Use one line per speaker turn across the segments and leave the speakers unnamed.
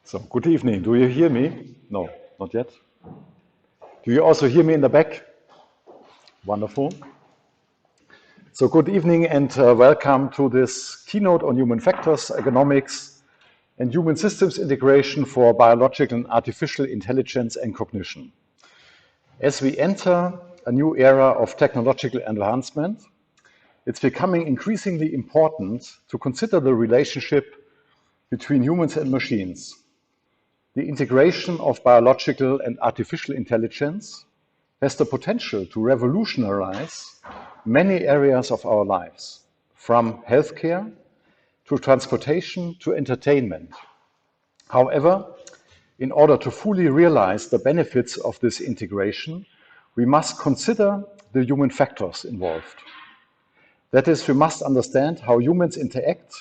So, good evening. Do you hear me? No, not yet. Do you also hear me in the back? Wonderful. So, good evening and welcome to this keynote on human factors, ergonomics, and human systems integration for biological and artificial intelligence and cognition. As we enter a new era of technological advancement, it's becoming increasingly important to consider the relationship between humans and machines. The integration of biological and artificial intelligence has the potential to revolutionize many areas of our lives, from healthcare to transportation to entertainment. However, in order to fully realize the benefits of this integration, we must consider the human factors involved. That is, we must understand how humans interact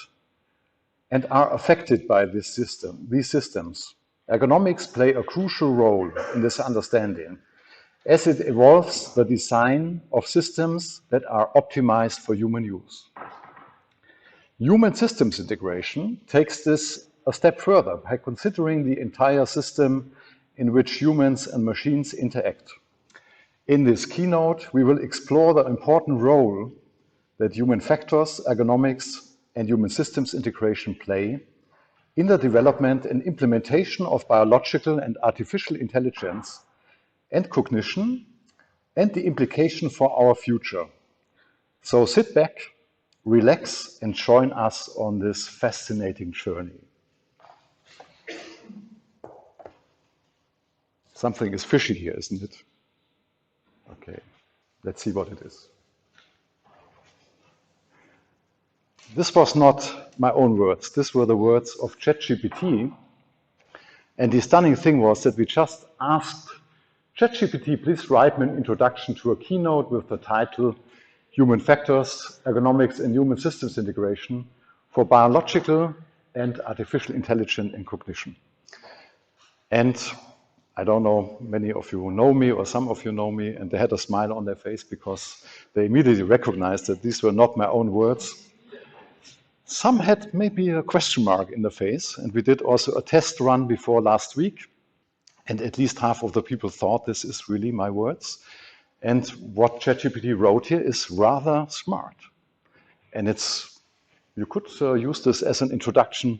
and are affected by these systems. Ergonomics play a crucial role in this understanding, as it involves the design of systems that are optimized for human use. Human systems integration takes this a step further by considering the entire system in which humans and machines interact. In this keynote, we will explore the important role that human factors, ergonomics, and human systems integration play in the development and implementation of biological and artificial intelligence and cognition, and the implication for our future. So sit back, relax, and join us on this fascinating journey. Something is fishy here, isn't it? Okay, let's see what it is. This was not my own words. These were the words of ChatGPT. And the stunning thing was that we just asked ChatGPT, please write me an introduction to a keynote with the title Human Factors, Ergonomics, and Human Systems Integration for Biological and Artificial Intelligence and Cognition. And I don't know, many of you know me or some of you know me, and they had a smile on their face because they immediately recognized that these were not my own words. Some had maybe a question mark in the face, and we did also a test run before last week, and at least half of the people thought this is really my words. And what ChatGPT wrote here is rather smart. And you could use this as an introduction,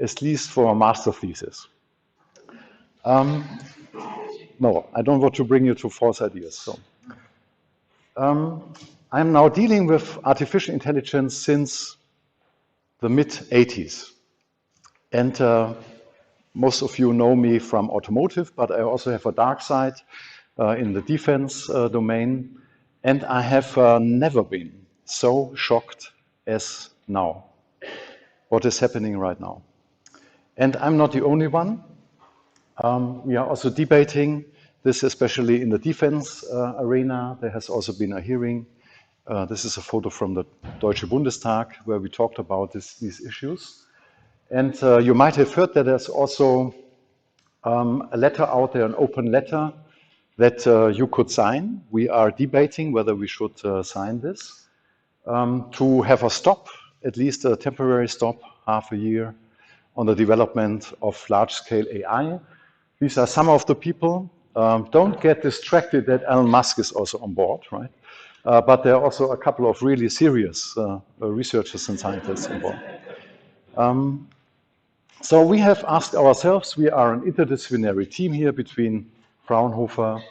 at least for a master thesis. No, I don't want to bring you to false ideas. So, I'm now dealing with artificial intelligence since the mid-80s. And most of you know me from automotive, but I also have a dark side in the defense domain. And I have never been so shocked as now, what is happening right now. And I'm not the only one. We are also debating this, especially in the defense arena. There has also been a hearing. This is a photo from the Deutsche Bundestag where we talked about these issues. And you might have heard that there's also a letter out there, an open letter that you could sign. We are debating whether we should sign this to have a stop, at least a temporary stop, half a year, on the development of large-scale AI. These are some of the people. Don't get distracted that Elon Musk is also on board, right? But there are also a couple of really serious researchers and scientists involved. So we have asked ourselves, we are an interdisciplinary team here between Fraunhofer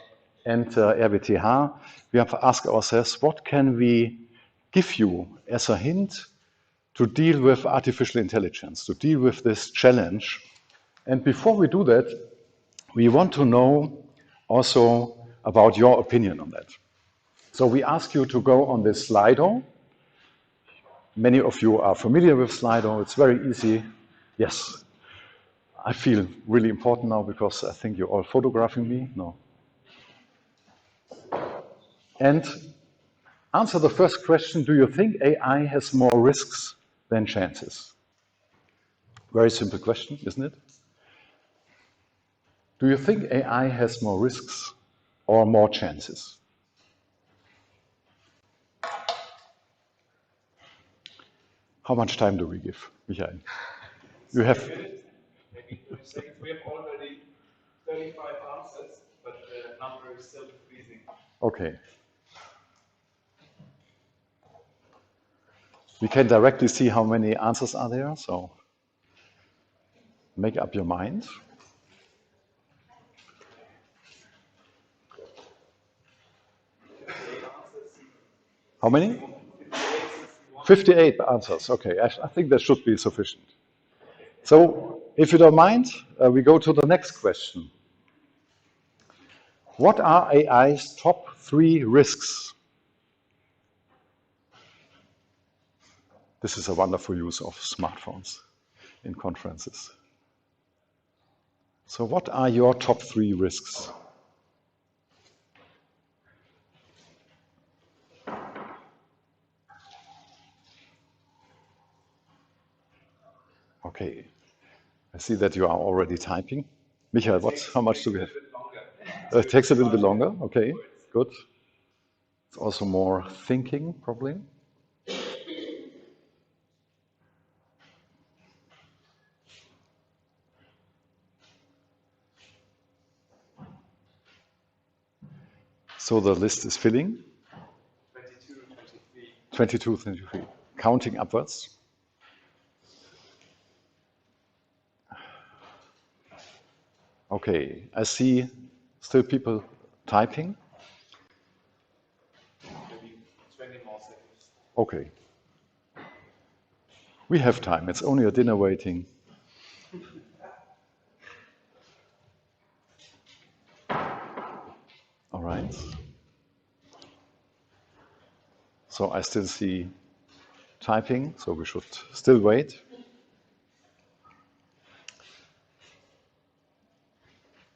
and RWTH. We have asked ourselves, what can we give you as a hint to deal with artificial intelligence, to deal with this challenge? And before we do that, we want to know also about your opinion on that. So we ask you to go on this Slido. Many of you are familiar with Slido. It's very easy. Yes. I feel really important now because I think you're all photographing me. No. And answer the first question, do you think AI has more risks than chances? Very simple question, isn't it? Do you think AI has more risks or more chances? How much time do we give, Michael? You have
seconds. We have already 35 answers, but the number is still increasing.
Okay. We can directly see how many answers are there, so make up your mind. How many? 58 answers. Okay, I think that should be sufficient. So, if you don't mind, we go to the next question. What are AI's top 3 risks? This is a wonderful use of smartphones in conferences. So, what are your top 3 risks? Okay, I see that you are already typing. Michael, how much do we have? It takes a little bit longer. Okay, good. It's also more thinking, probably. So the list is filling.
22, 23.
22, 23. Counting upwards. Okay, I see still people typing.
Maybe 20 more seconds.
Okay. We have time. It's only a dinner waiting. All right. So I still see typing, so we should still wait.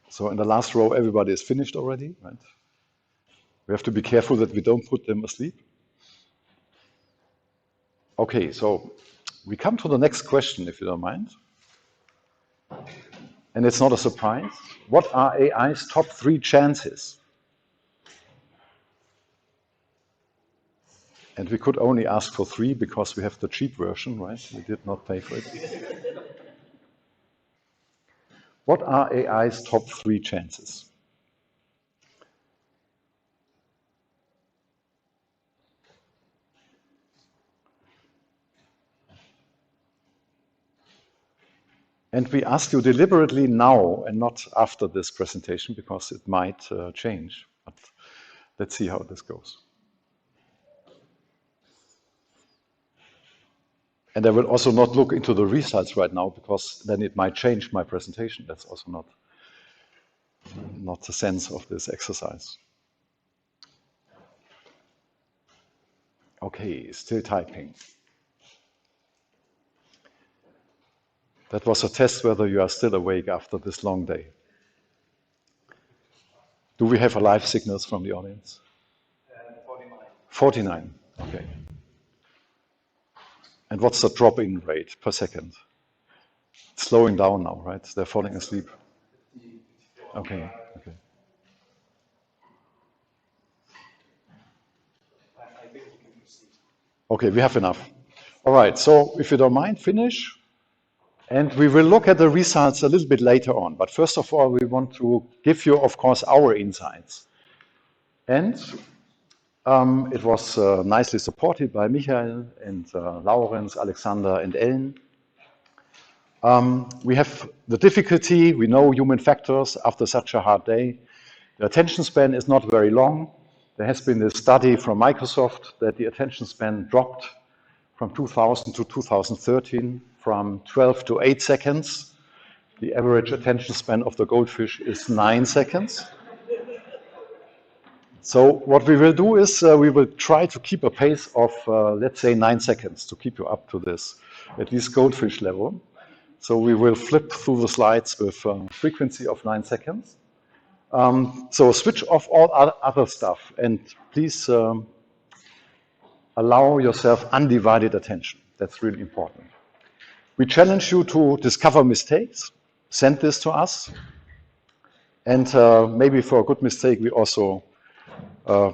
So in the last row, everybody is finished already, right? We have to be careful that we don't put them asleep. Okay, so we come to the next question, if you don't mind. And it's not a surprise. What are AI's top 3 chances? And we could only ask for 3 because we have the cheap version, right? We did not pay for it. What are AI's top 3 chances? And we ask you deliberately now and not after this presentation because it might change. But let's see how this goes. And I will also not look into the results right now because then it might change my presentation. That's also not the sense of this exercise. Okay, still typing. That was a test whether you are still awake after this long day. Do we have a live signals from the audience?
49.
49, okay. And what's the drop-in rate per second? It's slowing down now, right? They're falling asleep. Okay, okay.
I think we can proceed.
Okay, we have enough. All right, so if you don't mind, finish. And we will look at the results a little bit later on. But first of all, we want to give you, of course, our insights. And it was nicely supported by Michael and Laurens, Alexander, and Ellen. We have the difficulty, we know human factors after such a hard day. The attention span is not very long. There has been a study from Microsoft that the attention span dropped from 2000 to 2013 from 12 to 8 seconds. The average attention span of the goldfish is 9 seconds. So what we will do is we will try to keep a pace of, let's say, 9 seconds to keep you up to this, at least goldfish level. So we will flip through the slides with a frequency of 9 seconds. So switch off all other stuff and please allow yourself undivided attention. That's really important. We challenge you to discover mistakes, send this to us, and maybe for a good mistake we also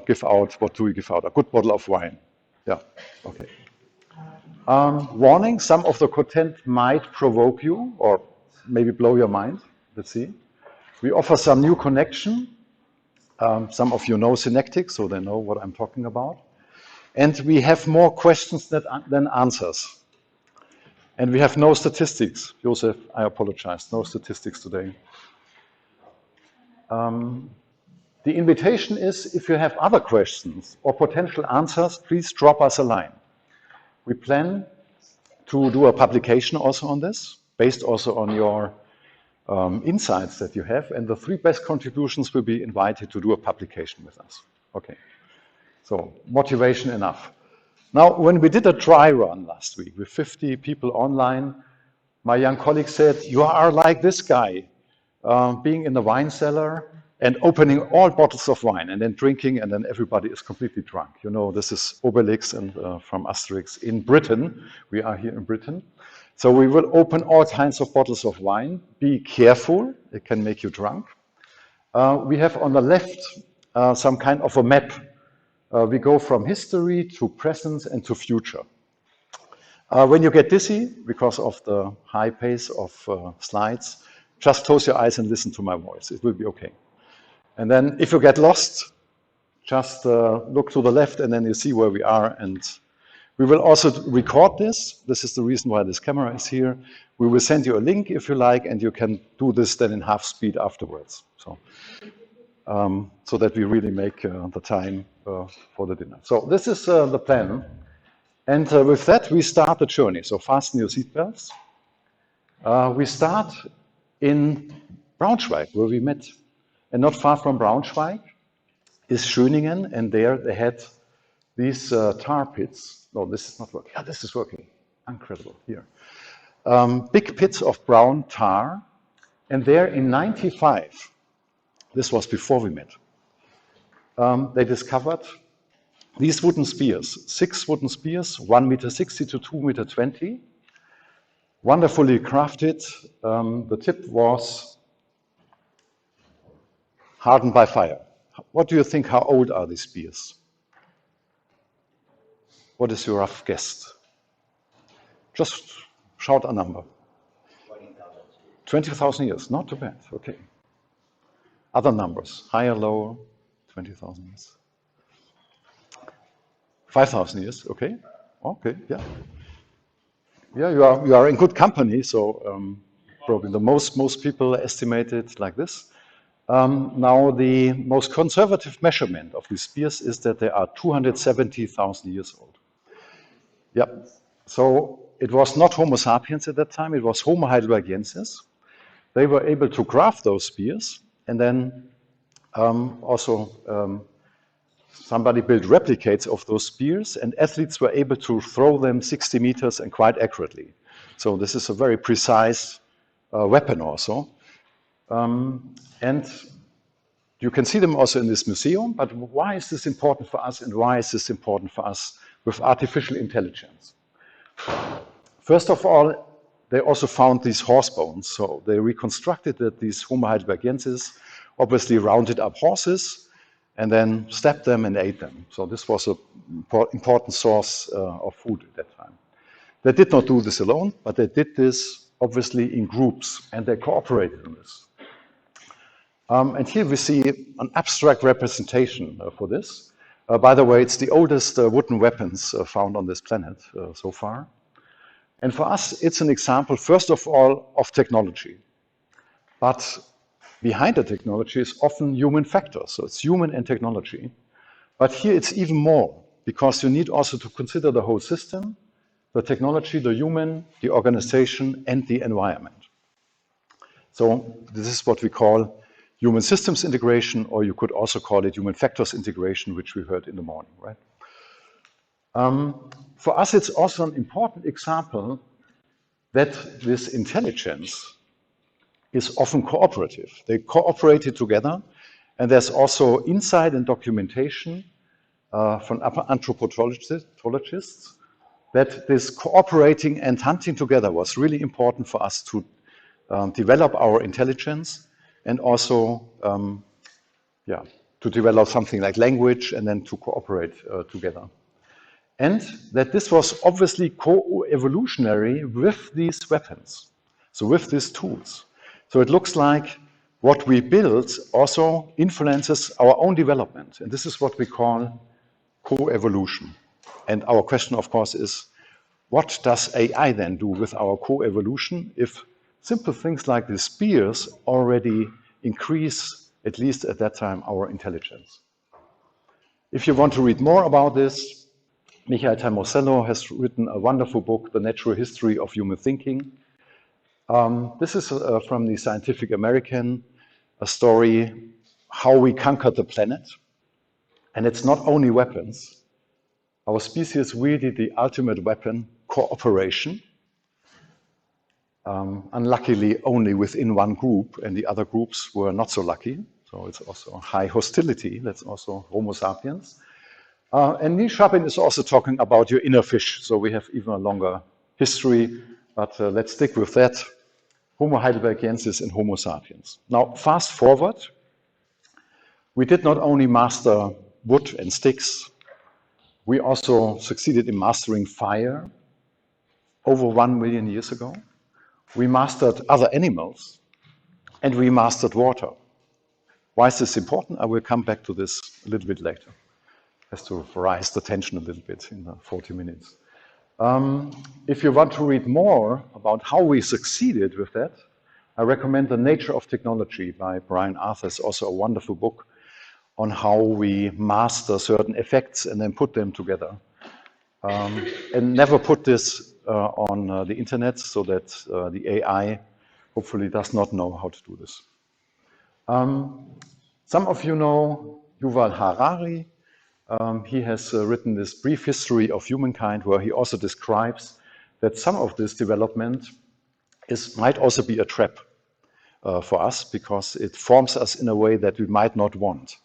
give out, what do we give out? A good bottle of wine. Yeah, okay. Warning, some of the content might provoke you or maybe blow your mind. Let's see. We offer some new connection. Some of you know synectics, so they know what I'm talking about. And we have more questions than answers. And we have no statistics. Joseph, I apologize, no statistics today. The invitation is, if you have other questions or potential answers, please drop us a line. We plan to do a publication also on this, based also on your insights that you have, and the 3 best contributions will be invited to do a publication with us. Okay, so motivation enough. Now, when we did a dry run last week with 50 people online, my young colleague said, you are like this guy, being in the wine cellar and opening all bottles of wine and then drinking, and then everybody is completely drunk. You know, this is Obelix and from Asterix in Britain. We are here in Britain. So we will open all kinds of bottles of wine. Be careful, it can make you drunk. We have on the left some kind of a map. We go from history to present and to future. When you get dizzy because of the high pace of slides, just close your eyes and listen to my voice. It will be okay. And then if you get lost, just look to the left and then you see where we are. And we will also record this. This is the reason why this camera is here. We will send you a link if you like, and you can do this then in half speed afterwards. So that we really make the time for the dinner. So this is the plan. And with that, we start the journey. So fasten your seatbelts. We start in Braunschweig, where we met. And not far from Braunschweig is Schöningen, and there they had these tar pits. No, this is not working. Yeah, this is working. Incredible. Here. Big pits of brown tar. And there in 95, this was before we met, they discovered these wooden spears, 6 wooden spears, 1.60 meters to 2.20 meters, wonderfully crafted. The tip was hardened by fire. What do you think, how old are these spears? What is your rough guess? Just shout a number. 20,000 years, not too bad, okay. Other numbers, higher, lower, 20,000 years. 5,000 years, okay, okay, yeah. Yeah, you are in good company, so probably the most people estimate it like this. Now, the most conservative measurement of these spears is that they are 270,000 years old. Yep, so it was not Homo sapiens at that time, it was Homo heidelbergensis. They were able to craft those spears, and then somebody built replicates of those spears, and athletes were able to throw them 60 meters and quite accurately. So this is a very precise weapon also. And you can see them also in this museum, but why is this important for us, and why is this important for us with artificial intelligence? First of all, they also found these horse bones. So they reconstructed that these Homo heidelbergensis obviously rounded up horses and then stabbed them and ate them. So this was an important source of food at that time. They did not do this alone, but they did this obviously in groups, and they cooperated on this. And here we see an abstract representation for this. By the way, it's the oldest wooden weapons found on this planet so far. And for us, it's an example, first of all, of technology. But behind the technology is often human factors. So it's human and technology. But here it's even more, because you need also to consider the whole system, the technology, the human, the organization, and the environment. So this is what we call human systems integration, or you could also call it human factors integration, which we heard in the morning, right? For us, it's also an important example that this intelligence is often cooperative. They cooperated together, and there's also insight and documentation from anthropologists that this cooperating and hunting together was really important for us to develop our intelligence, and also to develop something like language, and then to cooperate together. And that this was obviously co-evolutionary with these weapons. So with these tools. So it looks like what we build also influences our own development. And this is what we call co-evolution. And our question, of course, is what does AI then do with our co-evolution if simple things like the spears already increase, at least at that time, our intelligence? If you want to read more about this, Michael Tamosello has written a wonderful book, The Natural History of Human Thinking. This is from the Scientific American, a story how we conquered the planet. And it's not only weapons. Our species really the ultimate weapon, cooperation. Unluckily, only within one group, and the other groups were not so lucky. So it's also high hostility. That's also Homo sapiens. And Neil Shapin is also talking about your inner fish. So we have even a longer history, but let's stick with that. Homo heidelbergensis and Homo sapiens. Now, fast forward. We did not only master wood and sticks, we also succeeded in mastering fire over 1 million years ago. We mastered other animals, and we mastered water. Why is this important? I will come back to this a little bit later. Has to rise the tension a little bit in the 40 minutes. If you want to read more about how we succeeded with that, I recommend The Nature of Technology by Brian Arthur. It's also a wonderful book on how we master certain effects and then put them together. And never put this on the internet so that the AI hopefully does not know how to do this. Some of you know Yuval Harari. He has written this brief history of humankind where he also describes that some of this development might also be a trap for us because it forms us in a way that we might not want.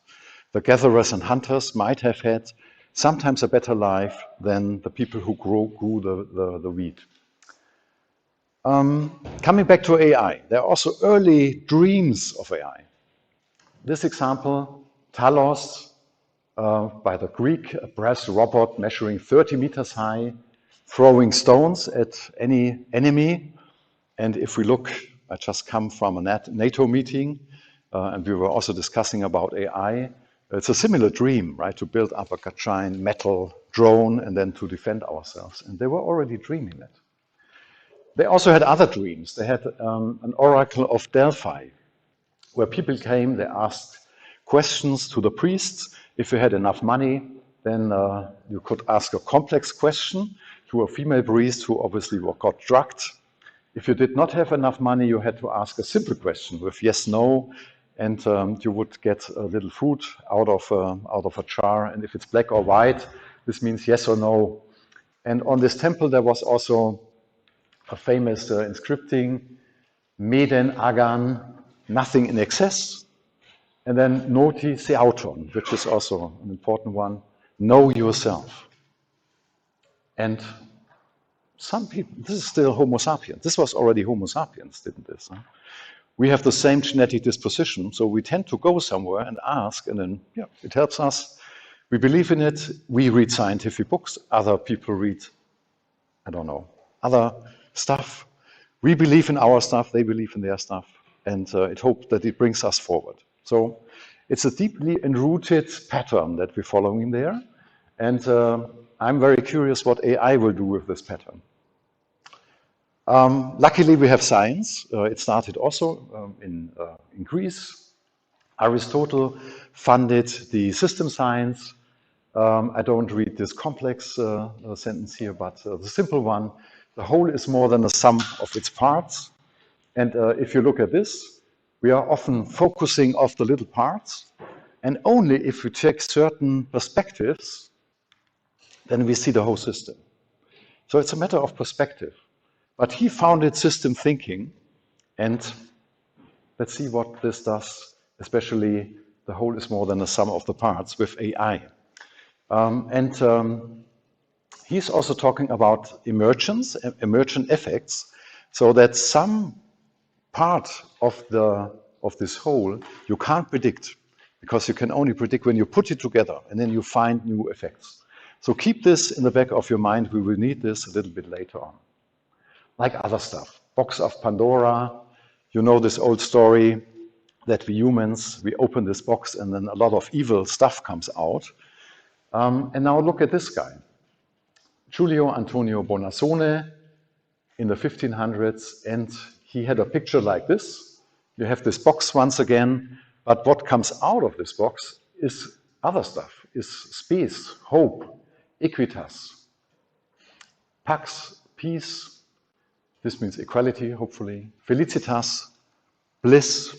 The gatherers and hunters might have had sometimes a better life than the people who grew the wheat. Coming back to AI, there are also early dreams of AI. This example, Talos, by the Greek, a brass robot measuring 30 meters high, throwing stones at any enemy. And if we look, I just come from a NATO meeting, and we were also discussing about AI. It's a similar dream, right, to build up a giant metal drone and then to defend ourselves. And they were already dreaming that. They also had other dreams. They had an oracle of Delphi, where people came, they asked questions to the priests. If you had enough money, then you could ask a complex question to a female priest who obviously got drugged. If you did not have enough money, you had to ask a simple question with yes, no, and you would get a little food out of a jar. And if it's black or white, this means yes or no. And on this temple, there was also a famous inscripting, Meden agan, nothing in excess. And then noti seauton, which is also an important one, know yourself. And some people, this is still Homo sapiens. This was already Homo sapiens, didn't this? Huh? We have the same genetic disposition, so we tend to go somewhere and ask, and then, yeah, it helps us. We believe in it. We read scientific books. Other people read, I don't know, other stuff. We believe in our stuff. They believe in their stuff. And it hopes that it brings us forward. So it's a deeply enrooted pattern that we're following there. And I'm very curious what AI will do with this pattern. Luckily, we have science. It started also in Greece. Aristotle funded the system science. I don't read this complex sentence here, but the simple one, the whole is more than the sum of its parts. And if you look at this, we are often focusing on the little parts. And only if we take certain perspectives, then we see the whole system. So it's a matter of perspective. But he founded system thinking, and let's see what this does, especially the whole is more than the sum of the parts with AI. He's also talking about emergent effects, so that some part of this whole you can't predict, because you can only predict when you put it together, and then you find new effects. So keep this in the back of your mind. We will need this a little bit later on. Like other stuff. box of Pandora. You know this old story that we humans, we open this box and then a lot of evil stuff comes out. And now look at this guy. Giulio Antonio Bonassone in the 1500s, and he had a picture like this. You have this box once again, but what comes out of this box is other stuff, is space, hope, equitas, pax, peace, this means equality, hopefully, felicitas, bliss.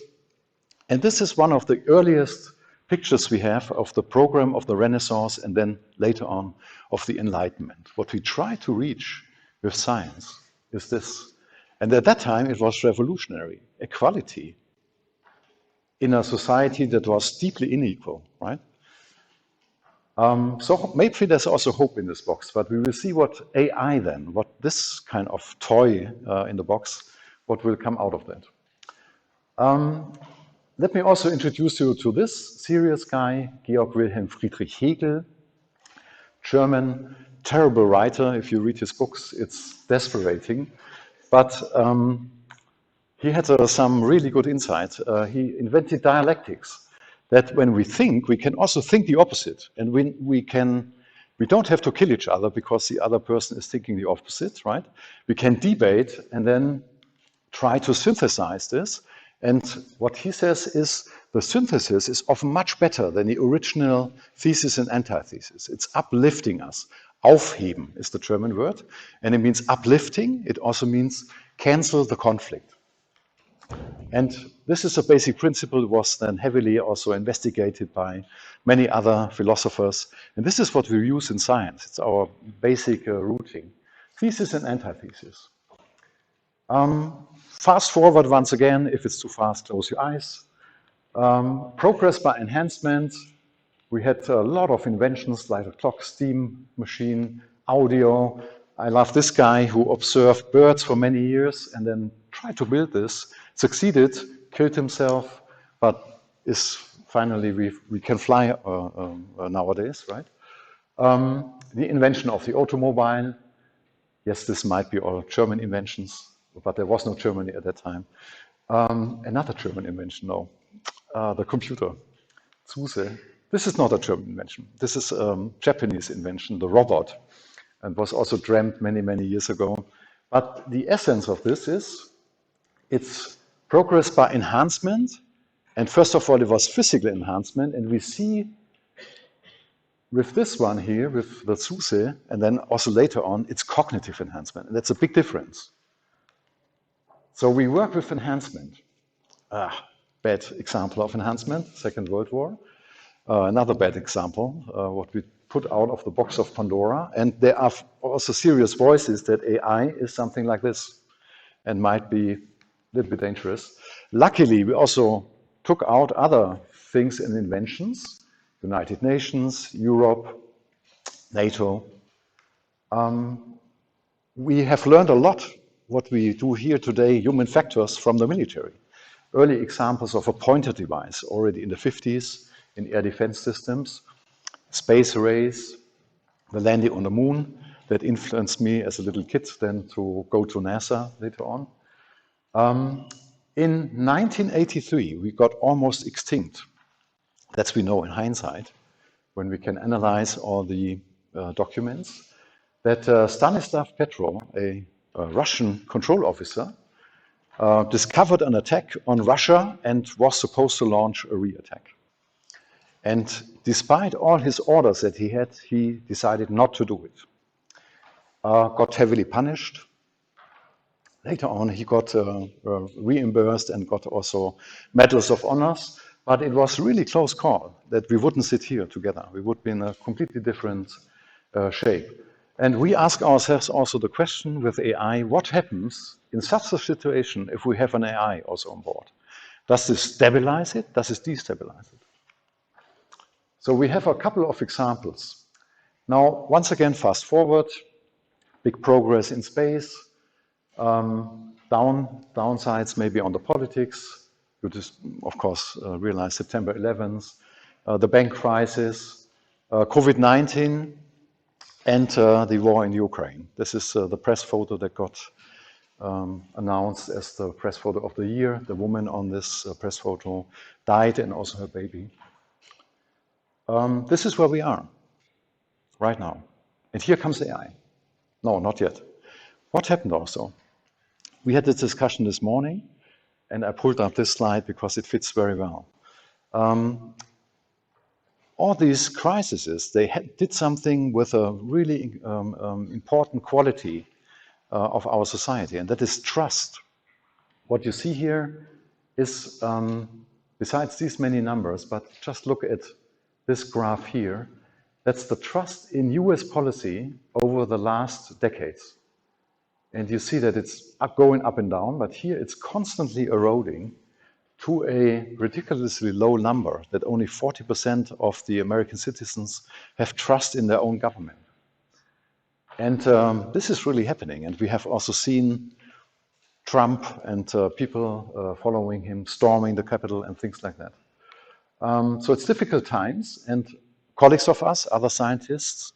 And this is one of the earliest pictures we have of the program of the Renaissance and then later on of the Enlightenment. What we try to reach with science is this. And at that time it was revolutionary, equality in a society that was deeply unequal, right? So maybe there's also hope in this box, but we will see what AI then, what this kind of toy in the box, what will come out of that. Let me also introduce you to this serious guy, Georg Wilhelm Friedrich Hegel, German, terrible writer. If you read his books, it's desperating. But he had some really good insight. He invented dialectics, that when we think, we can also think the opposite. And we don't have to kill each other because the other person is thinking the opposite, right? We can debate and then try to synthesize this. And what he says is the synthesis is often much better than the original thesis and antithesis. It's uplifting us. Aufheben is the German word, and it means uplifting. It also means cancel the conflict. And this is a basic principle that was then heavily also investigated by many other philosophers. And this is what we use in science. It's our basic routing. Thesis and antithesis. Fast forward once again. If it's too fast, close your eyes. Progress by enhancement. We had a lot of inventions like a clock, steam machine, audio. I love this guy who observed birds for many years and then tried to build this, succeeded, killed himself, but is finally, we can fly nowadays, right? The invention of the automobile. Yes, this might be all German inventions, but there was no Germany at that time. Another German invention, no, the computer, Zuse. This is not a German invention. This is a Japanese invention, the robot, and was also dreamt many, many years ago. But the essence of this is, it's progress by enhancement. And first of all, it was physical enhancement. And we see with this one here, with the Zuse, and then also later on, it's cognitive enhancement. And that's a big difference. So we work with enhancement. Bad example of enhancement, Second World War. Another bad example, what we put out of the box of Pandora. And there are also serious voices that AI is something like this and might be a little bit dangerous. Luckily, we also took out other things and inventions, United Nations, Europe, NATO. We have learned a lot what we do here today, human factors from the military. Early examples of a pointer device already in the 50s in air defense systems, space race, the landing on the moon that influenced me as a little kid then to go to NASA later on. In 1983, we got almost extinct. That's we know in hindsight, when we can analyze all the documents, that Stanislav Petrov, a Russian control officer, discovered an attack on Russia and was supposed to launch a re-attack. And despite all his orders that he had, he decided not to do it. Got heavily punished. Later on, he got reimbursed and got also medals of honors. But it was really close call that we wouldn't sit here together. We would be in a completely different shape. And we ask ourselves also the question with AI, what happens in such a situation if we have an AI also on board? Does this stabilize it? Does it destabilize it? So we have a couple of examples. Now, once again, fast forward, big progress in space, downsides maybe on the politics. You just, of course, realize September 11th, the bank crisis, COVID-19, and the war in Ukraine. This is the press photo that got announced as the press photo of the year. The woman on this press photo died, and also her baby. This is where we are right now. And here comes AI. No, not yet. What happened also? We had this discussion this morning, and I pulled up this slide because it fits very well. All these crises, they did something with a really important quality of our society, and that is trust. What you see here is, besides these many numbers, but just look at this graph here, that's the trust in US policy over the last decades. And you see that it's going up and down, but here it's constantly eroding to a ridiculously low number, that only 40% of the American citizens have trust in their own government. And this is really happening. And we have also seen Trump and people following him storming the Capitol and things like that. So it's difficult times, and colleagues of us, other scientists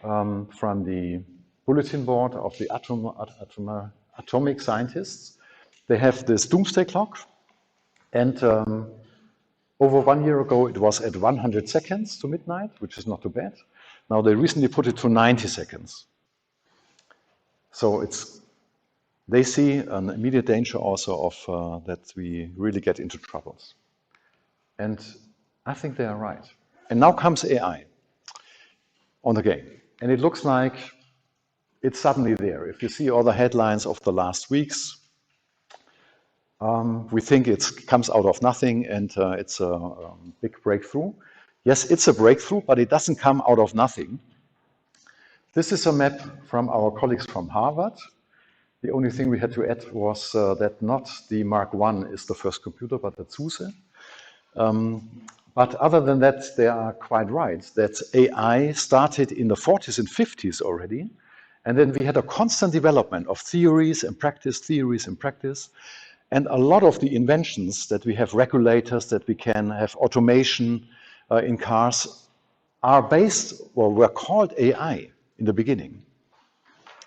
from the bulletin board of the atomic scientists, they have this doomsday clock. And over 1 year ago, it was at 100 seconds to midnight, which is not too bad. Now they recently put it to 90 seconds. So they see an immediate danger also of that we really get into troubles. And I think they are right. And now comes AI on the game. And it looks like it's suddenly there. If you see all the headlines of the last weeks, we think it comes out of nothing and it's a big breakthrough. Yes, it's a breakthrough, but it doesn't come out of nothing. This is a map from our colleagues from Harvard. The only thing we had to add was that not the Mark I is the first computer, but the SUSE. But other than that, they are quite right, that AI started in the 40s and 50s already. And then we had a constant development of theories and practice, And a lot of the inventions that we have, regulators, that we can have automation in cars, are based, or were called AI in the beginning.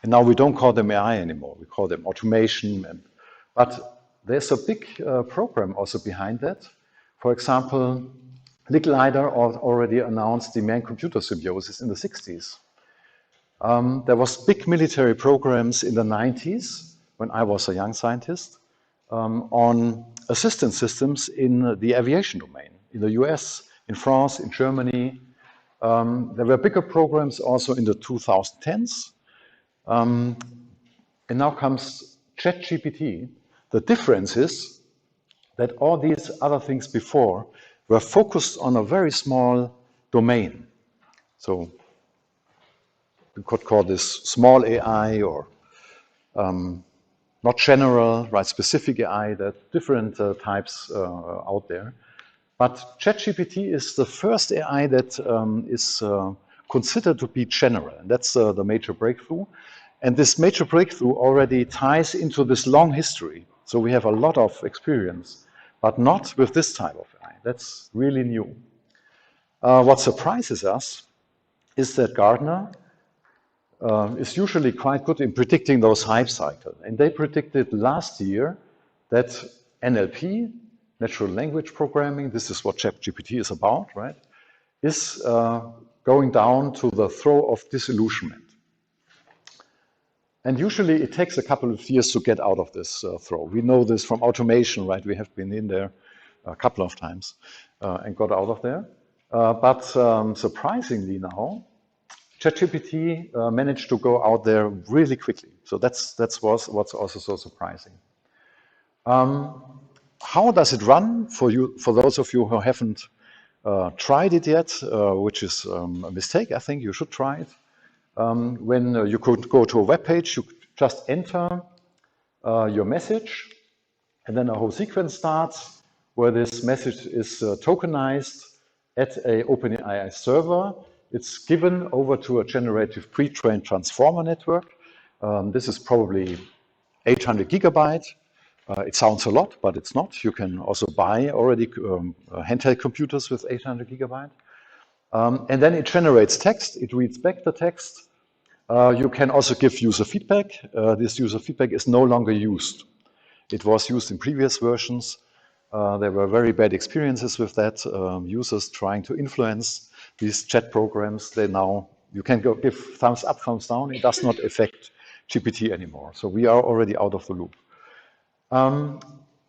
And now we don't call them AI anymore, we call them automation. But there's a big program also behind that. For example, Licklider already announced the man-computer symbiosis in the 60s. There was big military programs in the 90s, when I was a young scientist, on assistance systems in the aviation domain, in the US, in France, in Germany. There were bigger programs also in the 2010s. And now comes ChatGPT. The difference is that all these other things before were focused on a very small domain. So we could call this small AI or not general, right? Specific AI. There are different types out there. But ChatGPT is the first AI that is considered to be general. And that's the major breakthrough. And this major breakthrough already ties into this long history. So we have a lot of experience, but not with this type of AI. That's really new. What surprises us is that Gartner is usually quite good in predicting those hype cycles. And they predicted last year that NLP, natural language programming, this is what ChatGPT is about, right, is going down to the throw of disillusionment. And usually it takes a couple of years to get out of this throw. We know this from automation, right? We have been in there a couple of times and got out of there. But surprisingly now, ChatGPT managed to go out there really quickly. So that's what's also so surprising. How does it run for you? For those of you who haven't tried it yet, which is a mistake, I think you should try it. When you could go to a web page, you just enter your message, and then a whole sequence starts where this message is tokenized at a OpenAI server. It's given over to a generative pre-trained transformer network. This is probably 800 gigabyte. It sounds a lot, but it's not. You can also buy already handheld computers with 800 gigabyte. And then it generates text. It reads back the text. You can also give user feedback. This user feedback is no longer used. It was used in previous versions. There were very bad experiences with that. Users trying to influence these chat programs. You can go give thumbs up, thumbs down. It does not affect GPT anymore. So we are already out of the loop.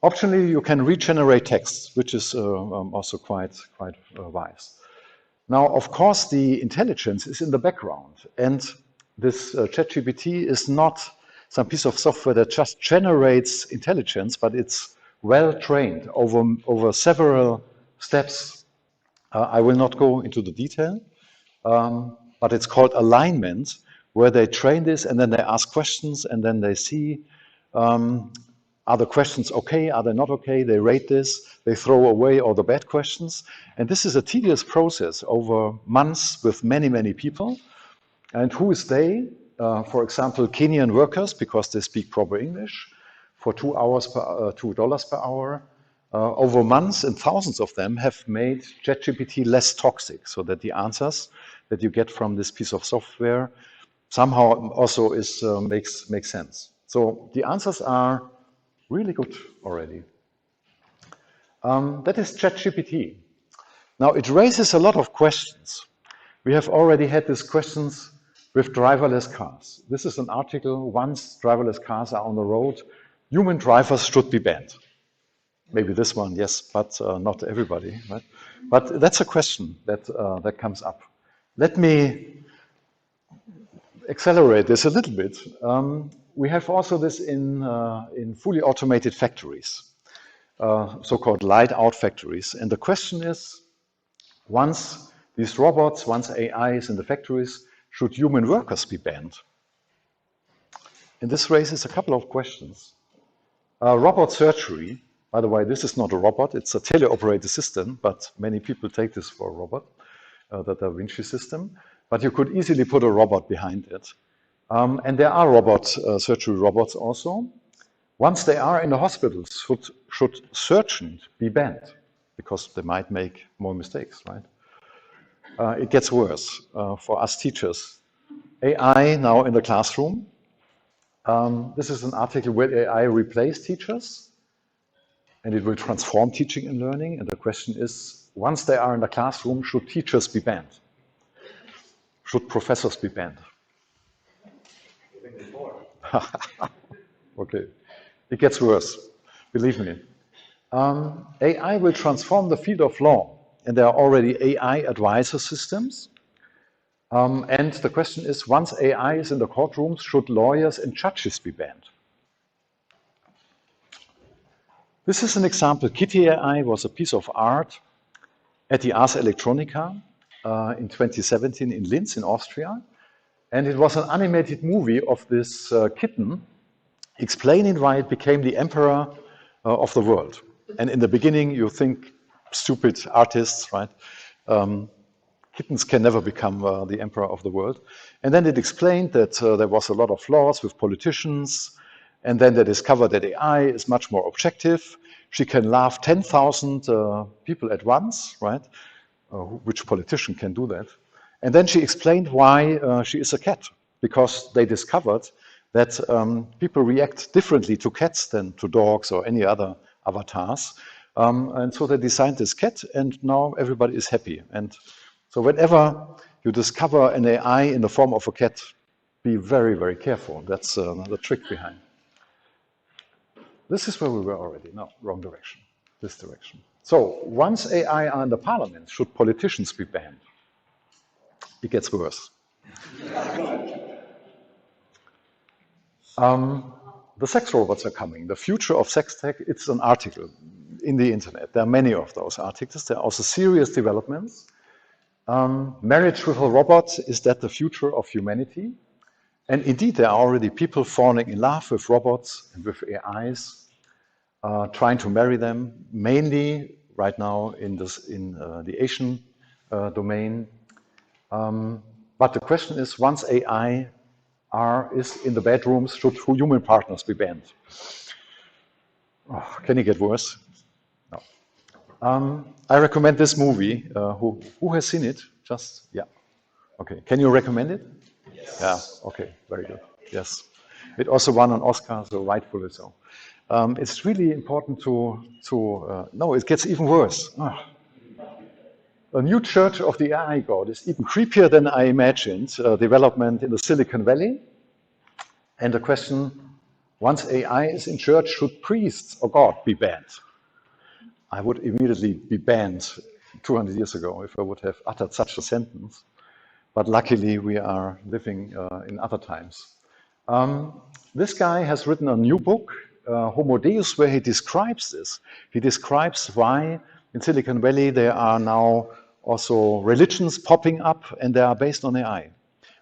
Optionally, you can regenerate text, which is also quite wise. Now, of course, the intelligence is in the background, and this ChatGPT is not some piece of software that just generates intelligence, but it's well trained over several steps. I will not go into the detail, but it's called alignment, where they train this and then they ask questions and then they see, are the questions okay? Are they not okay? They rate this, they throw away all the bad questions. And this is a tedious process over months with many, many people. And who is they? For example, Kenyan workers, because they speak proper English, for $2 per hour. Over months, and thousands of them have made ChatGPT less toxic, so that the answers that you get from this piece of software somehow also makes sense. So the answers are really good already. That is ChatGPT. Now, it raises a lot of questions. We have already had these questions with driverless cars. This is an article, once driverless cars are on the road, human drivers should be banned. Maybe this one, yes, but not everybody, right? But that's a question that comes up. Let me accelerate this a little bit. We have also this in fully automated factories, so-called light-out factories. And the question is, once these robots, once AI is in the factories, should human workers be banned? And this raises a couple of questions. Robot surgery, by the way, this is not a robot, it's a teleoperated system, but many people take this for a robot, the Da Vinci system. But you could easily put a robot behind it. And there are surgery robots also. Once they are in the hospitals, should surgeons be banned? Because they might make more mistakes, right? It gets worse for us teachers. AI now in the classroom. This is an article where AI replace teachers, and it will transform teaching and learning. And the question is, once they are in the classroom, should teachers be banned? Should professors be banned? Okay, it gets worse, believe me. AI will transform the field of law, and there are already AI advisor systems. And the question is, once AI is in the courtrooms, should lawyers and judges be banned? This is an example. Kitty AI was a piece of art at the Ars Electronica in 2017 in Linz in Austria. And it was an animated movie of this kitten explaining why it became the emperor of the world. And in the beginning, you think stupid artists, right? Kittens can never become the emperor of the world. And then it explained that there was a lot of flaws with politicians. And then they discovered that AI is much more objective. She can laugh 10,000 people at once, right? Which politician can do that? And then she explained why she is a cat, because they discovered that people react differently to cats than to dogs or any other avatars. And so they designed this cat, and now everybody is happy. And so whenever you discover an AI in the form of a cat, be very, very careful. That's the trick behind. This is where we were already. No, wrong direction. This direction. So once AI are in the parliament, should politicians be banned? It gets worse. The sex robots are coming. The future of sex tech, it's an article in the internet. There are many of those articles. There are also serious developments. Marriage with a robot, is that the future of humanity? And indeed, there are already people falling in love with robots and with AIs, trying to marry them, mainly right now in the Asian domain. But the question is, once AI is in the bedrooms, should human partners be banned? Oh, can it get worse? No. I recommend this movie. Who has seen it? Just, yeah. Okay. Can you recommend it?
Yes.
Yeah, okay, very good. Yes. It also won an Oscar, so rightfully so. It's really important no, it gets even worse. A new church of the AI God is even creepier than I imagined. Development in the Silicon Valley. And the question, once AI is in church, should priests or God be banned? I would immediately be banned 200 years ago if I would have uttered such a sentence. But luckily, we are living in other times. This guy has written a new book, Homo Deus, where he describes this. He describes why in Silicon Valley there are now also religions popping up and they are based on AI.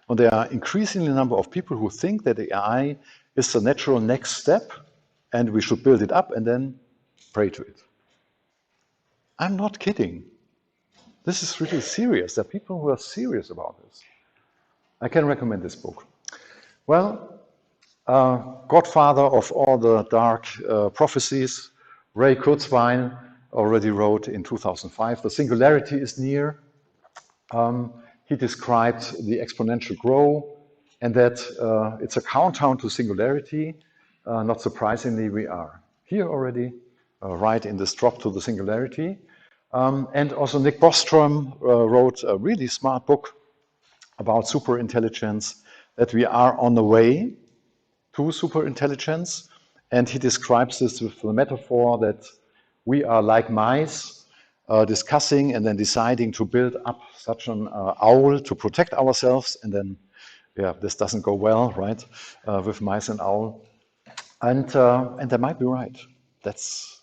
And there are increasingly a number of people who think that AI is the natural next step and we should build it up and then pray to it. I'm not kidding. This is really serious. There are people who are serious about this. I can recommend this book. Well, godfather of all the dark prophecies, Ray Kurzweil already wrote in 2005, the singularity is near. He described the exponential growth and that it's a countdown to singularity. Not surprisingly, we are here already, right in this drop to the singularity. And also Nick Bostrom wrote a really smart book about superintelligence, that we are on the way to superintelligence. And he describes this with the metaphor that we are like mice discussing and then deciding to build up such an owl to protect ourselves. And then, yeah, this doesn't go well, right, with mice and owl. And they might be right. That's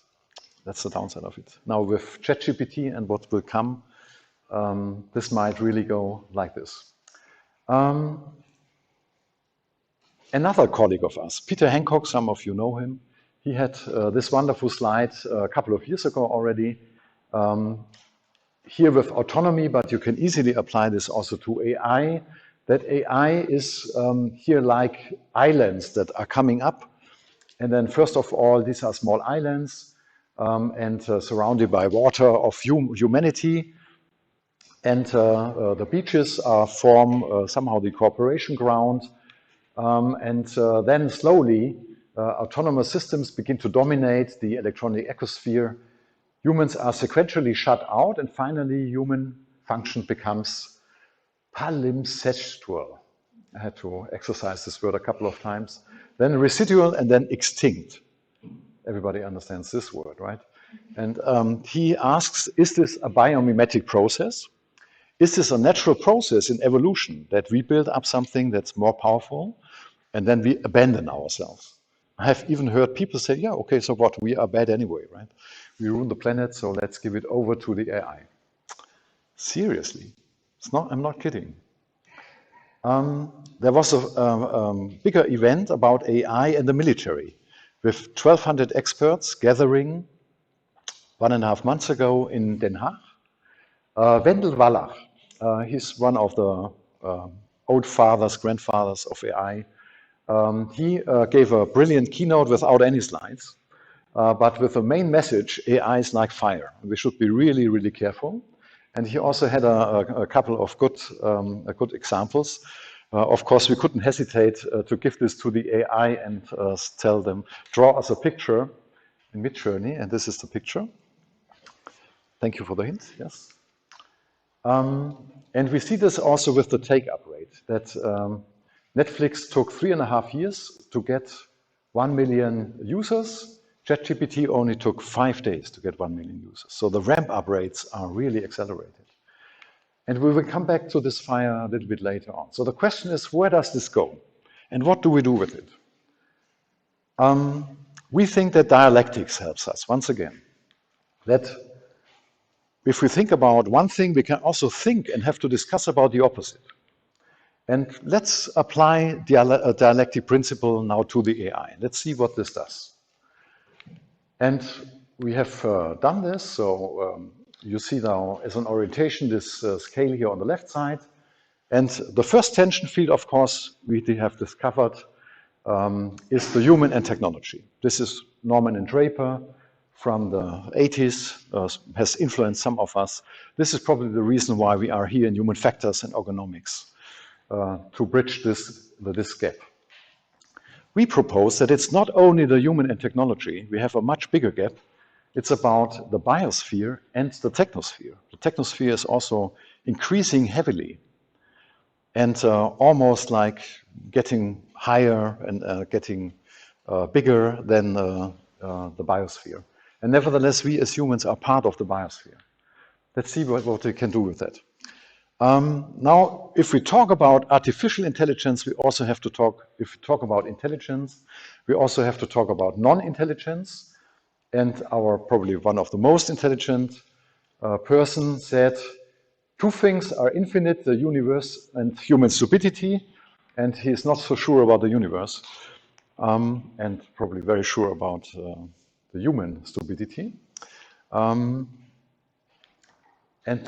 the downside of it. Now with ChatGPT and what will come, this might really go like this. Another colleague of us, Peter Hancock, some of you know him, he had this wonderful slide a couple of years ago already, here with autonomy, but you can easily apply this also to AI, that AI is here like islands that are coming up. And then first of all, these are small islands and surrounded by water of humanity. And the beaches form somehow the cooperation ground. And then slowly, autonomous systems begin to dominate the electronic ecosphere. Humans are sequentially shut out, and finally, human function becomes palimpsestual. I had to exercise this word a couple of times. Then residual, and then extinct. Everybody understands this word, right? And he asks, is this a biomimetic process? Is this a natural process in evolution that we build up something that's more powerful and then we abandon ourselves? I have even heard people say, yeah, okay, so what? We are bad anyway, right? We ruin the planet, so let's give it over to the AI. Seriously, I'm not kidding. There was a bigger event about AI and the military with 1,200 experts gathering 1.5 months ago in Den Haag. Wendel Wallach, he's one of the old fathers, grandfathers of AI. He gave a brilliant keynote without any slides, but with the main message, AI is like fire. We should be really, really careful. And he also had a couple of good examples. Of course, we couldn't hesitate to give this to the AI and tell them, draw us a picture in Midjourney, and this is the picture. Thank you for the hint, yes. And we see this also with the take-up rate, that Netflix took 3.5 years to get 1 million users. ChatGPT only took 5 days to get 1 million users. So the ramp-up rates are really accelerated. And we will come back to this fire a little bit later on. So the question is, where does this go? And what do we do with it? We think that dialectics helps us, once again. That if we think about one thing, we can also think and have to discuss about the opposite. And let's apply a dialectic principle now to the AI. Let's see what this does. And we have done this. So you see now as an orientation this scale here on the left side. And the first tension field, of course, we have discovered is the human and technology. This is Norman and Draper from the 80s, has influenced some of us. This is probably the reason why we are here in human factors and ergonomics. to bridge this gap. We propose that it's not only the human and technology, we have a much bigger gap. It's about the biosphere and the technosphere. The technosphere is also increasing heavily and almost like getting higher and getting bigger than the biosphere. And nevertheless, we as humans are part of the biosphere. Let's see what we can do with that. Now, if we talk about artificial intelligence, we also have to talk, if we talk about intelligence, we also have to talk about non-intelligence. And our probably one of the most intelligent person said, two things are infinite, the universe and human stupidity. And he is not so sure about the universe and probably very sure about the human stupidity. And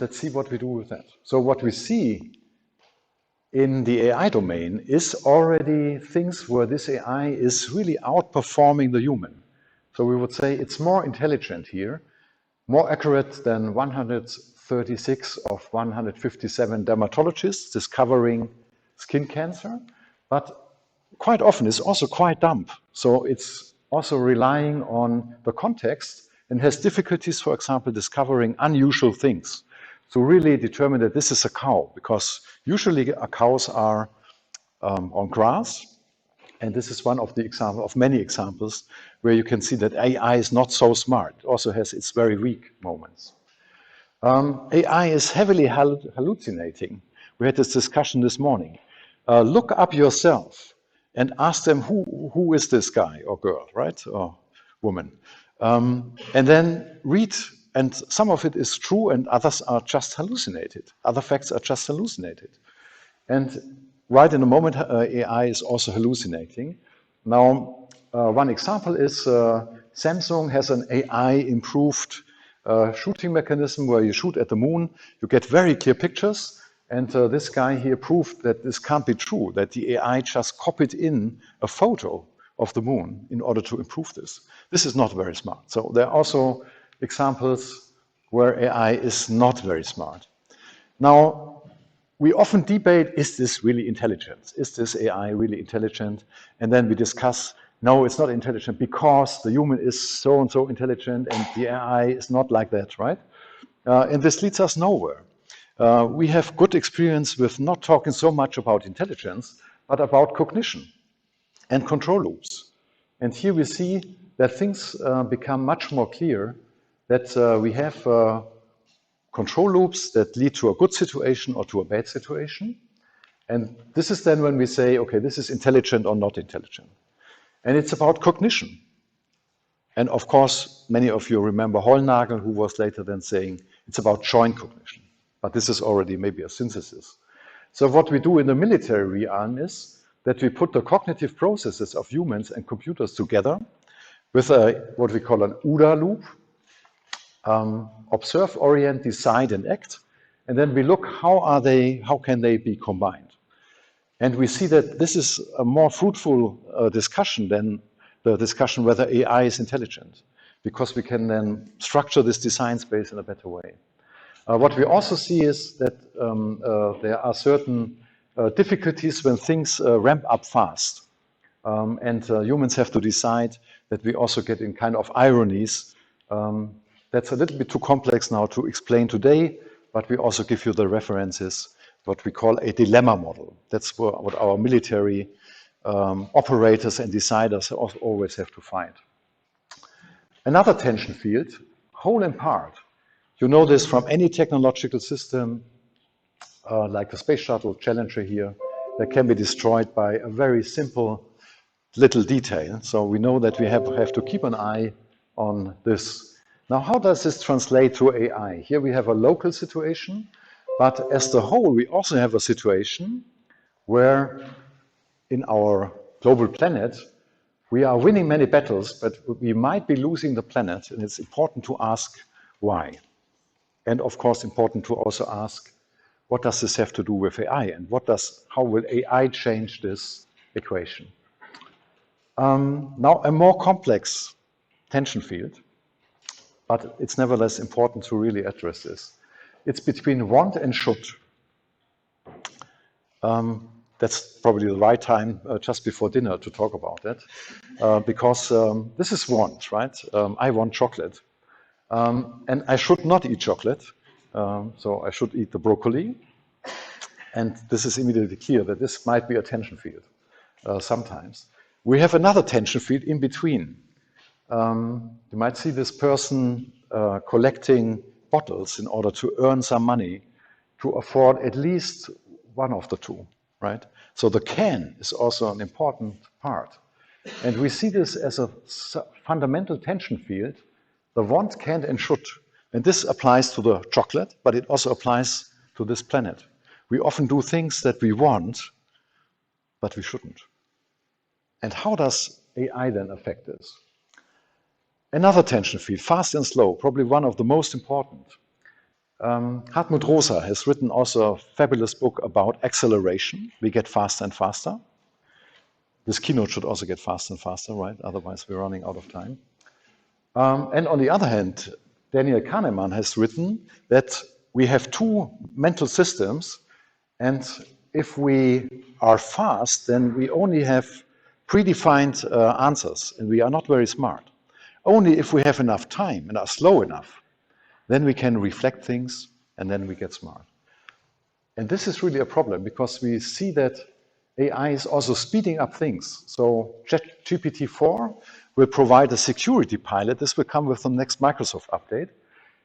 let's see what we do with that. So what we see in the AI domain is already things where this AI is really outperforming the human. So we would say it's more intelligent here, more accurate than 136 of 157 dermatologists discovering skin cancer, but quite often it's also quite dumb. So it's also relying on the context and has difficulties, for example, discovering unusual things to really determine that this is a cow, because usually cows are on grass. And this is one of the example of many examples where you can see that AI is not so smart. It also has its very weak moments. AI is heavily hallucinating. We had this discussion this morning. Look up yourself and ask them who is this guy or girl, right, or woman, and then read. And some of it is true, and others are just hallucinated. Other facts are just hallucinated. And right in the moment, AI is also hallucinating. Now, one example is Samsung has an AI-improved shooting mechanism where you shoot at the moon, you get very clear pictures, and this guy here proved that this can't be true, that the AI just copied in a photo of the moon in order to improve this. This is not very smart. So there are also examples where AI is not very smart. Now, we often debate, is this really intelligent? Is this AI really intelligent? And then we discuss, no, it's not intelligent because the human is so and so intelligent and the AI is not like that, right? And this leads us nowhere. We have good experience with not talking so much about intelligence, but about cognition and control loops. And here we see that things become much more clear, that we have control loops that lead to a good situation or to a bad situation. And this is then when we say, okay, this is intelligent or not intelligent. And it's about cognition. And of course, many of you remember Hollnagel, who was later then saying it's about joint cognition. But this is already maybe a synthesis. So what we do in the military realm is that we put the cognitive processes of humans and computers together with what we call an OODA loop. Observe, orient, decide, and act. And then we look how can they be combined. And we see that this is a more fruitful discussion than the discussion whether AI is intelligent, because we can then structure this design space in a better way. What we also see is that there are certain difficulties when things ramp up fast. And humans have to decide that we also get in kind of ironies. That's a little bit too complex now to explain today, but we also give you the references, what we call a dilemma model. That's what our military operators and deciders always have to find. Another tension field, whole and part. You know this from any technological system, like the Space Shuttle Challenger here, that can be destroyed by a very simple little detail. So we know that we have to keep an eye on this. Now, how does this translate to AI? Here we have a local situation, but as the whole, we also have a situation where in our global planet, we are winning many battles, but we might be losing the planet, and it's important to ask why. And of course, important to also ask, what does this have to do with AI, and how will AI change this equation? Now, a more complex tension field, but it's nevertheless important to really address this. It's between want and should. That's probably the right time just before dinner to talk about that, because this is want, right? I want chocolate, and I should not eat chocolate, so I should eat the broccoli, and this is immediately clear that this might be a tension field sometimes. We have another tension field in between. You might see this person collecting bottles in order to earn some money to afford at least one of the two, right? So the can is also an important part. And we see this as a fundamental tension field, the want, can, and should. And this applies to the chocolate, but it also applies to this planet. We often do things that we want, but we shouldn't. And how does AI then affect this? Another tension field, fast and slow, probably one of the most important. Hartmut Rosa has written also a fabulous book about acceleration. We get faster and faster. This keynote should also get faster and faster, right? Otherwise, we're running out of time. And on the other hand, Daniel Kahneman has written that we have two mental systems, and if we are fast, then we only have predefined answers, and we are not very smart. Only if we have enough time and are slow enough, then we can reflect things, and then we get smart. And this is really a problem, because we see that AI is also speeding up things. So GPT-4 will provide a security pilot. This will come with the next Microsoft update.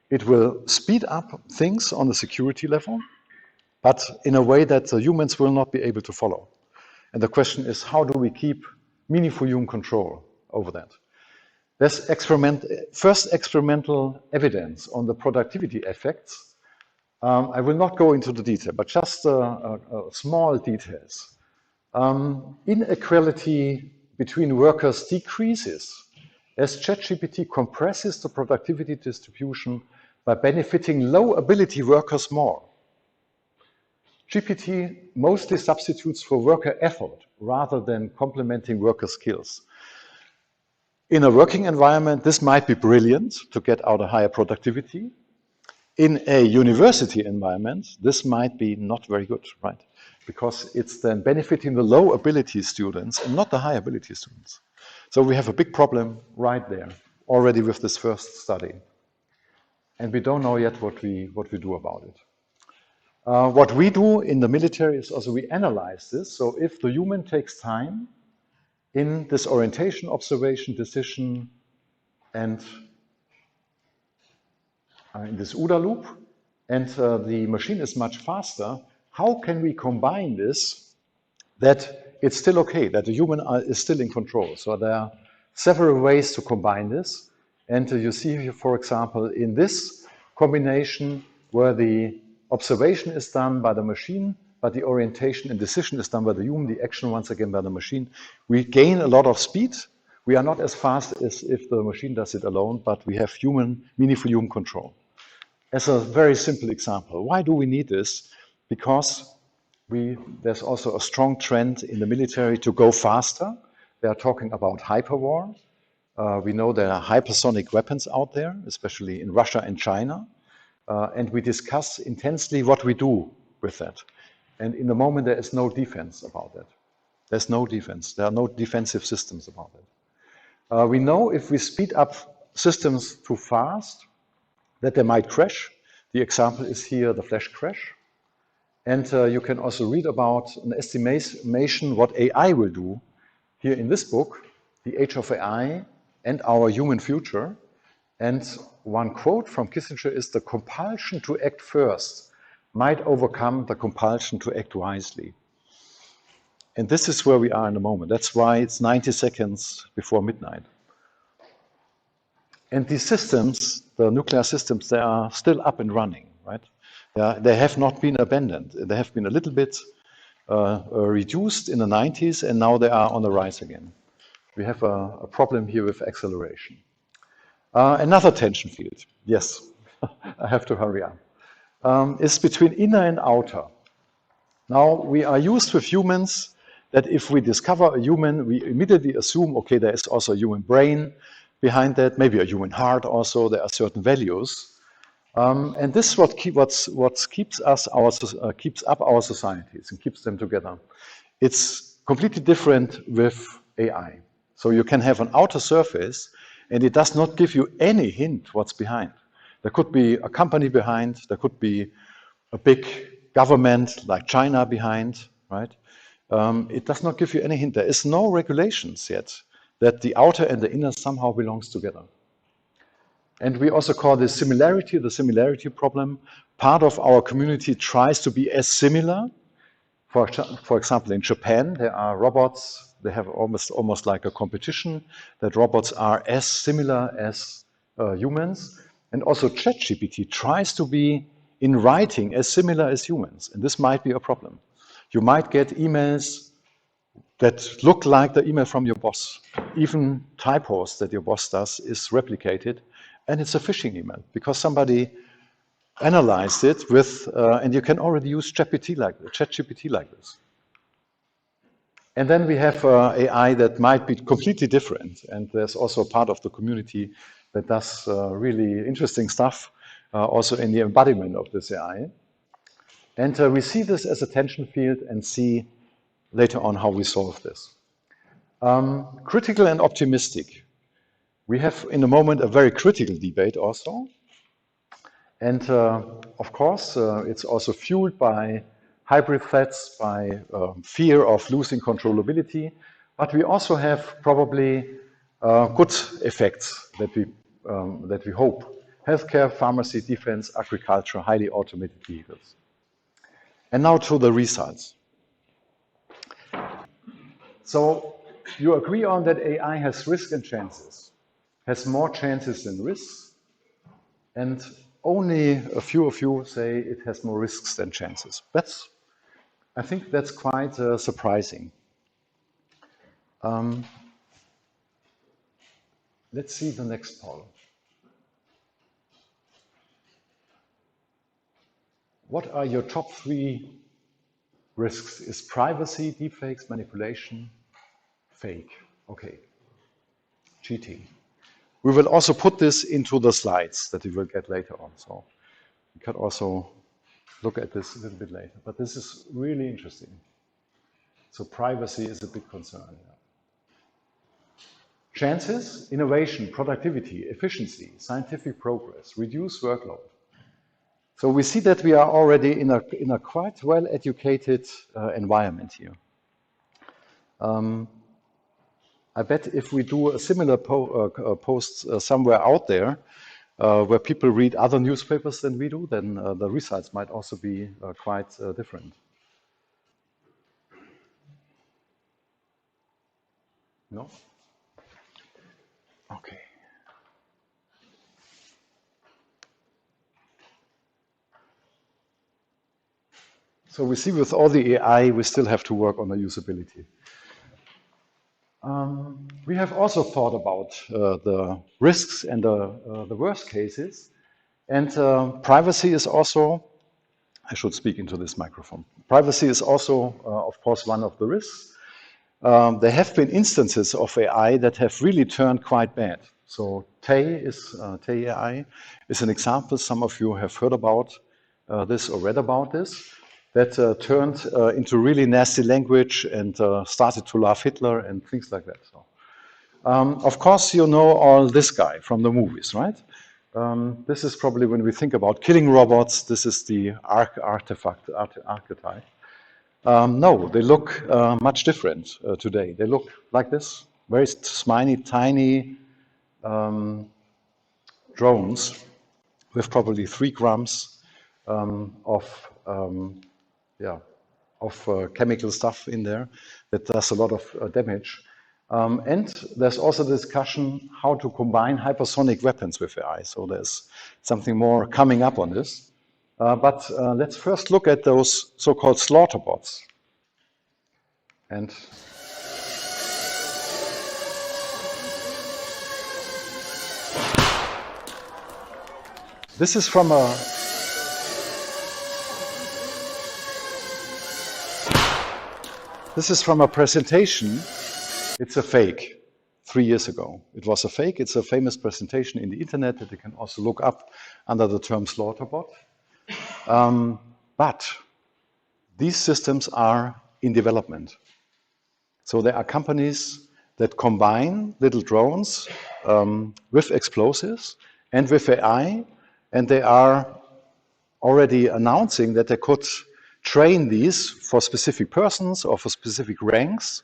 It will speed up things on the security level, but in a way that the humans will not be able to follow. And the question is, how do we keep meaningful human control over that? There's first experimental evidence on the productivity effects. I will not go into the detail, but just small details. Inequality between workers decreases as ChatGPT compresses the productivity distribution by benefiting low ability workers more. GPT mostly substitutes for worker effort rather than complementing worker skills. In a working environment, this might be brilliant to get out a higher productivity. In a university environment, this might be not very good, right? Because it's then benefiting the low ability students and not the high ability students. So we have a big problem right there already with this first study. And we don't know yet what we do about it. What we do in the military is also we analyze this. So if the human takes time in this orientation, observation, decision, and in this OODA loop, and the machine is much faster, how can we combine this that it's still okay, that the human is still in control? So there are several ways to combine this. And you see here, for example, in this combination where the observation is done by the machine, but the orientation and decision is done by the human, the action once again by the machine. We gain a lot of speed. We are not as fast as if the machine does it alone, but we have meaningful human control. As a very simple example, why do we need this? Because there's also a strong trend in the military to go faster. They are talking about hyperwar. We know there are hypersonic weapons out there, especially in Russia and China. And we discuss intensely what we do with that. And in the moment, there is no defense about that. There's no defense. There are no defensive systems about it. We know if we speed up systems too fast, that they might crash. The example is here the flash crash. And you can also read about an estimation what AI will do here in this book, The Age of AI and Our Human Future. And one quote from Kissinger is, the compulsion to act first might overcome the compulsion to act wisely. And this is where we are in the moment. That's why it's 90 seconds before midnight. And these systems, the nuclear systems, they are still up and running, right? They have not been abandoned. They have been a little bit reduced in the 90s, and now they are on the rise again. We have a problem here with acceleration. Another tension field, yes, I have to hurry up, is between inner and outer. Now, we are used with humans that if we discover a human, we immediately assume, okay, there is also a human brain behind that, maybe a human heart also, there are certain values. And this is what keeps up our societies and keeps them together. It's completely different with AI. So you can have an outer surface, and it does not give you any hint what's behind. There could be a company behind. There could be a big government like China behind, right? It does not give you any hint. There is no regulations yet that the outer and the inner somehow belongs together. And we also call this similarity, the similarity problem. Part of our community tries to be as similar. For example, in Japan, there are robots. They have almost like a competition that robots are as similar as humans. And also ChatGPT tries to be in writing as similar as humans. And this might be a problem. You might get emails that look like the email from your boss. Even typos that your boss does is replicated. And it's a phishing email because somebody analyzed it with, and you can already use ChatGPT like this. And then we have AI that might be completely different. And there's also a part of the community that does really interesting stuff, also in the embodiment of this AI. And we see this as a tension field and see later on how we solve this. Critical and optimistic. We have in the moment a very critical debate also. And of course, it's also fueled by hybrid threats, by fear of losing controllability. But we also have probably good effects that we hope. Healthcare, pharmacy, defense, agriculture, highly automated vehicles. And now to the results. So you agree on that AI has risk and chances, has more chances than risks, and only a few of you say it has more risks than chances. I think that's quite surprising. Let's see the next poll. What are your top 3 risks? Is privacy, deepfakes, manipulation, fake? Okay. Cheating. We will also put this into the slides that we will get later on. So you can also look at this a little bit later. But this is really interesting. So privacy is a big concern. Yeah. Chances, innovation, productivity, efficiency, scientific progress, reduce workload. So we see that we are already in a quite well-educated environment here. I bet if we do a similar post somewhere out there where people read other newspapers than we do, then the results might also be quite different. No? Okay. So we see with all the AI, we still have to work on the usability. We have also thought about the risks and the worst cases. And privacy is also, I should speak into this microphone. Privacy is also, of course, one of the risks. There have been instances of AI that have really turned quite bad. So Tay AI is an example. Some of you have heard about this or read about this. That turned into really nasty language and started to love Hitler and things like that. So, of course, you know all this guy from the movies, right? This is probably when we think about killing robots, this is the archetype. No, they look much different today. They look like this, very smiley, tiny drones with probably 3 grams of chemical stuff in there that does a lot of damage. And there's also discussion how to combine hypersonic weapons with AI. So there's something more coming up on this. But let's first look at those so-called slaughter bots. And this is from a presentation. It's a fake. 3 years ago. It was a fake. It's a famous presentation in the internet that you can also look up under the term Slaughterbot. But these systems are in development. So there are companies that combine little drones with explosives and with AI, and they are already announcing that they could train these for specific persons or for specific ranks,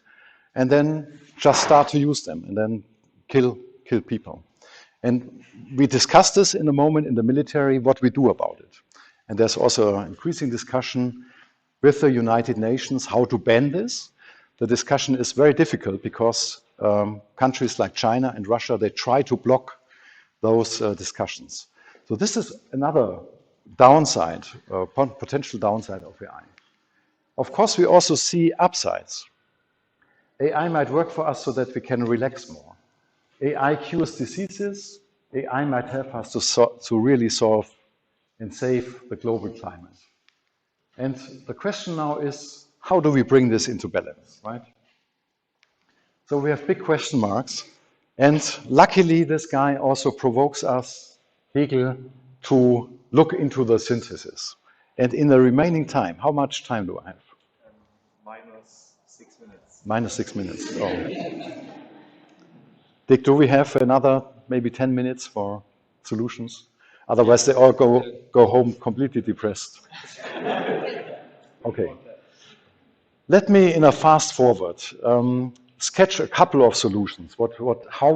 and then just start to use them and then kill people. And we discussed this in a moment in the military, what we do about it. And there's also an increasing discussion with the United Nations how to ban this. The discussion is very difficult because countries like China and Russia, they try to block those discussions. So this is another downside, potential downside of AI. Of course, we also see upsides. AI might work for us so that we can relax more. AI cures diseases. AI might help us to really solve and save the global climate. And the question now is, how do we bring this into balance, right? So we have big question marks. And luckily, this guy also provokes us, Hegel, to look into the synthesis. And in the remaining time, how much time do I have?
Minus 6 minutes.
Minus 6 minutes. Oh. Dick, do we have another maybe 10 minutes for solutions? Otherwise, they all go home completely depressed. Okay. Let me, in a fast forward, sketch a couple of solutions. How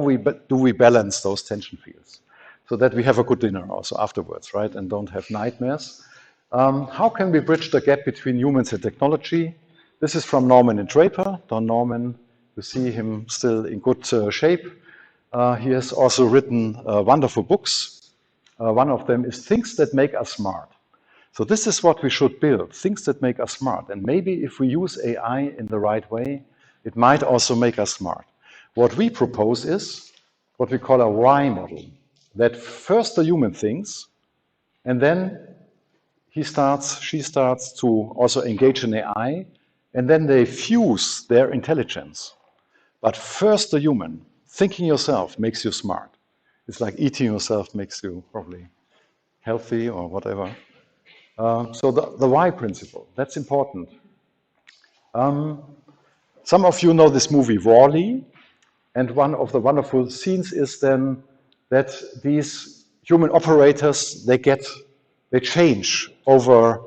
do we balance those tension fields so that we have a good dinner also afterwards, right? And don't have nightmares. How can we bridge the gap between humans and technology? This is from Norman and Draper. Don Norman, you see him still in good shape. He has also written wonderful books. One of them is Things That Make Us Smart. So this is what we should build, things that make us smart. And maybe if we use AI in the right way, it might also make us smart. What we propose is what we call a Y model, that first the human thinks, and then she starts to also engage in AI, and then they fuse their intelligence. But first the human, thinking yourself makes you smart. It's like eating yourself makes you probably healthy or whatever. So the Y principle, that's important. Some of you know this movie WALL-E, and one of the wonderful scenes is then that these human operators, they change over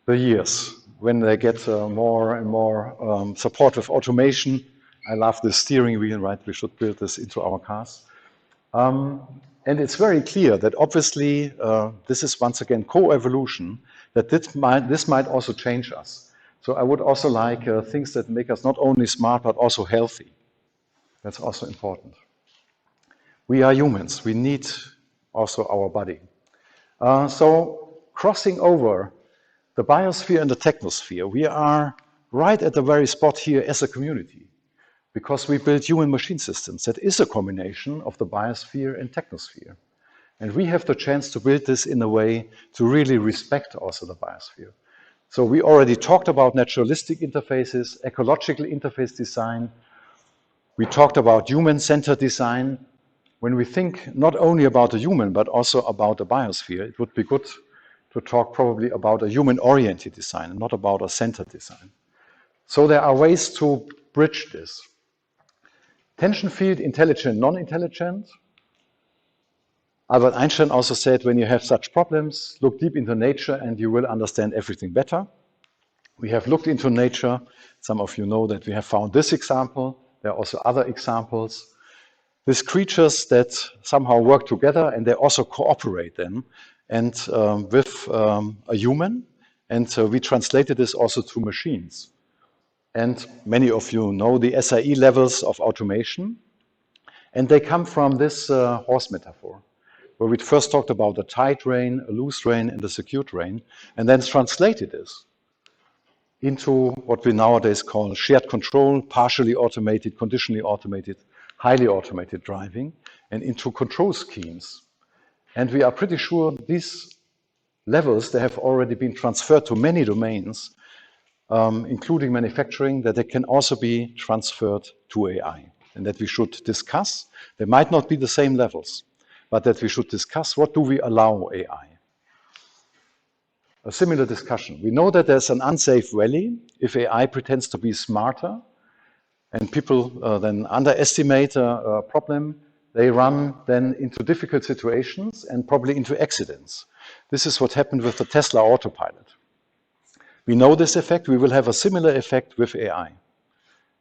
the years when they get more and more supportive automation. I love the steering wheel, right? We should build this into our cars. And it's very clear that obviously this is once again co-evolution, that this might also change us. So I would also like things that make us not only smart, but also healthy. That's also important. We are humans. We need also our body. So crossing over the biosphere and the technosphere, we are right at the very spot here as a community, because we build human machine systems that is a combination of the biosphere and technosphere. And we have the chance to build this in a way to really respect also the biosphere. So we already talked about naturalistic interfaces, ecological interface design. We talked about human-centered design. When we think not only about the human, but also about the biosphere, it would be good to talk probably about a human-oriented design and not about a centered design. So there are ways to bridge this. Tension field, intelligent, non-intelligent. Albert Einstein also said, when you have such problems, look deep into nature and you will understand everything better. We have looked into nature. Some of you know that we have found this example. There are also other examples. These creatures that somehow work together and they also cooperate then and with a human. And we translated this also to machines. And many of you know the SIE levels of automation. And they come from this horse metaphor, where we first talked about a tight rein, a loose rein, and a secured rein, and then translated this into what we nowadays call shared control, partially automated, conditionally automated, highly automated driving, and into control schemes. And we are pretty sure these levels, they have already been transferred to many domains, including manufacturing, that they can also be transferred to AI. and that we should discuss. They might not be the same levels, but that we should discuss what do we allow AI. A similar discussion. We know that there's an unsafe valley if AI pretends to be smarter and people then underestimate a problem. They run then into difficult situations and probably into accidents. This is what happened with the Tesla autopilot. We know this effect. We will have a similar effect with AI.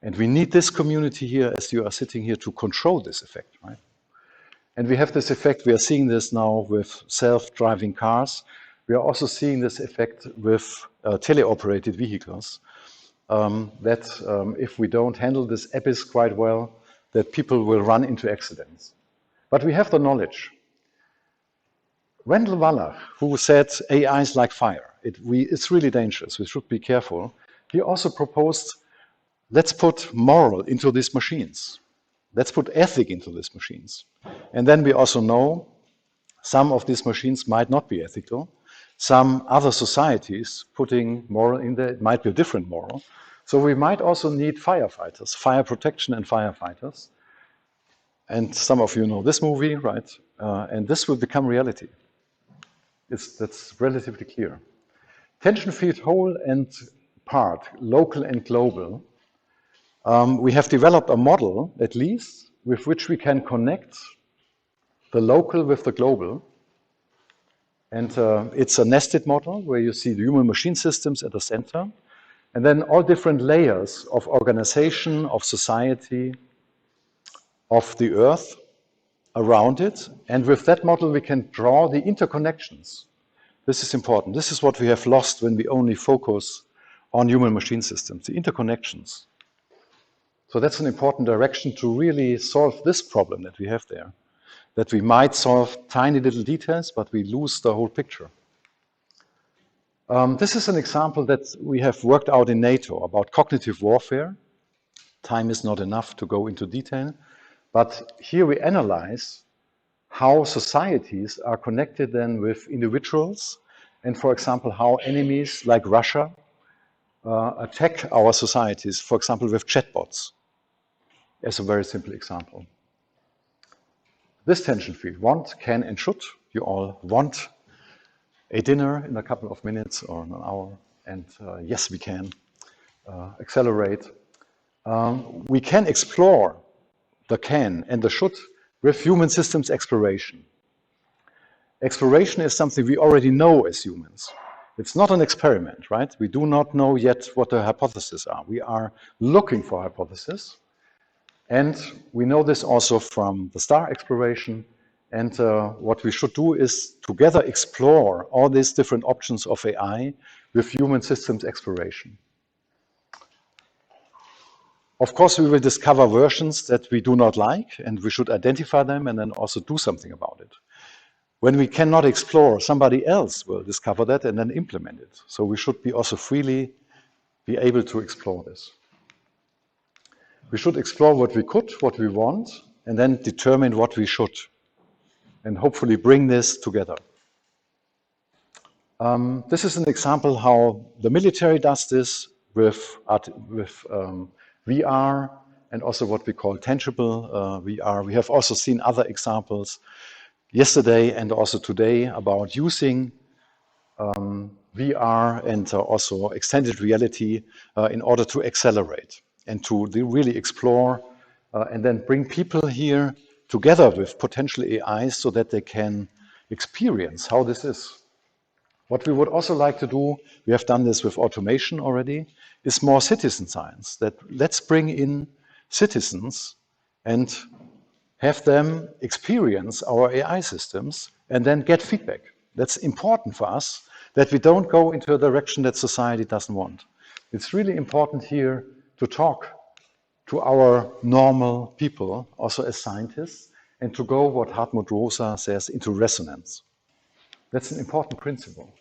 And we need this community here, as you are sitting here, to control this effect, right? And we have this effect, we are seeing this now with self-driving cars. We are also seeing this effect with teleoperated vehicles, that if we don't handle this ABIS quite well, that people will run into accidents. But we have the knowledge. Randall Wallach, who said AI is like fire, it's really dangerous, we should be careful. He also proposed, let's put moral into these machines. Let's put ethic into these machines. And then we also know some of these machines might not be ethical. Some other societies putting moral in there, it might be a different moral. So we might also need firefighters, fire protection and firefighters. And some of you know this movie, right? And this will become reality. That's relatively clear. Tension field whole and part, local and global. We have developed a model, at least, with which we can connect the local with the global. And it's a nested model where you see the human machine systems at the center, and then all different layers of organization, of society, of the earth around it. And with that model, we can draw the interconnections. This is important. This is what we have lost when we only focus on human machine systems, the interconnections. So that's an important direction to really solve this problem that we have there. That we might solve tiny little details, but we lose the whole picture. This is an example that we have worked out in NATO about cognitive warfare. Time is not enough to go into detail, but here we analyze how societies are connected then with individuals, and for example, how enemies like Russia attack our societies, for example, with chatbots, as a very simple example. This tension field, want, can, and should. You all want a dinner in a couple of minutes or an hour, and yes, we can accelerate. We can explore the can and the should with human systems exploration. Exploration is something we already know as humans. It's not an experiment, right? We do not know yet what the hypotheses are. We are looking for hypotheses. And we know this also from the star exploration. And what we should do is together explore all these different options of AI with human systems exploration. Of course, we will discover versions that we do not like, and we should identify them and then also do something about it. When we cannot explore, somebody else will discover that and then implement it. So we should be also freely be able to explore this. We should explore what we could, what we want, and then determine what we should, and hopefully bring this together. This is an example how the military does this with VR and also what we call tangible VR. We have also seen other examples yesterday and also today about using VR and also extended reality in order to accelerate and to really explore and then bring people here together with potential AIs so that they can experience how this is. What we would also like to do, we have done this with automation already, is more citizen science. That let's bring in citizens and have them experience our AI systems and then get feedback. That's important for us, that we don't go into a direction that society doesn't want. It's really important here to talk to our normal people, also as scientists, and to go, what Hartmut Rosa says, into resonance. That's an important principle.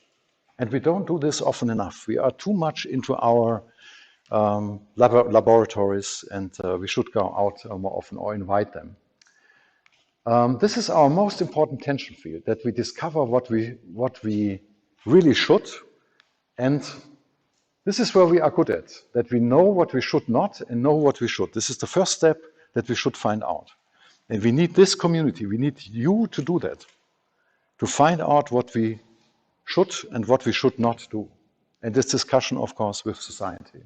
And we don't do this often enough. We are too much into our laboratories, and we should go out more often or invite them. This is our most important tension field, that we discover what we really should, and this is where we are good at, that we know what we should not and know what we should. This is the first step that we should find out. And we need this community, we need you to do that, to find out what we should and what we should not do. And this discussion, of course, with society.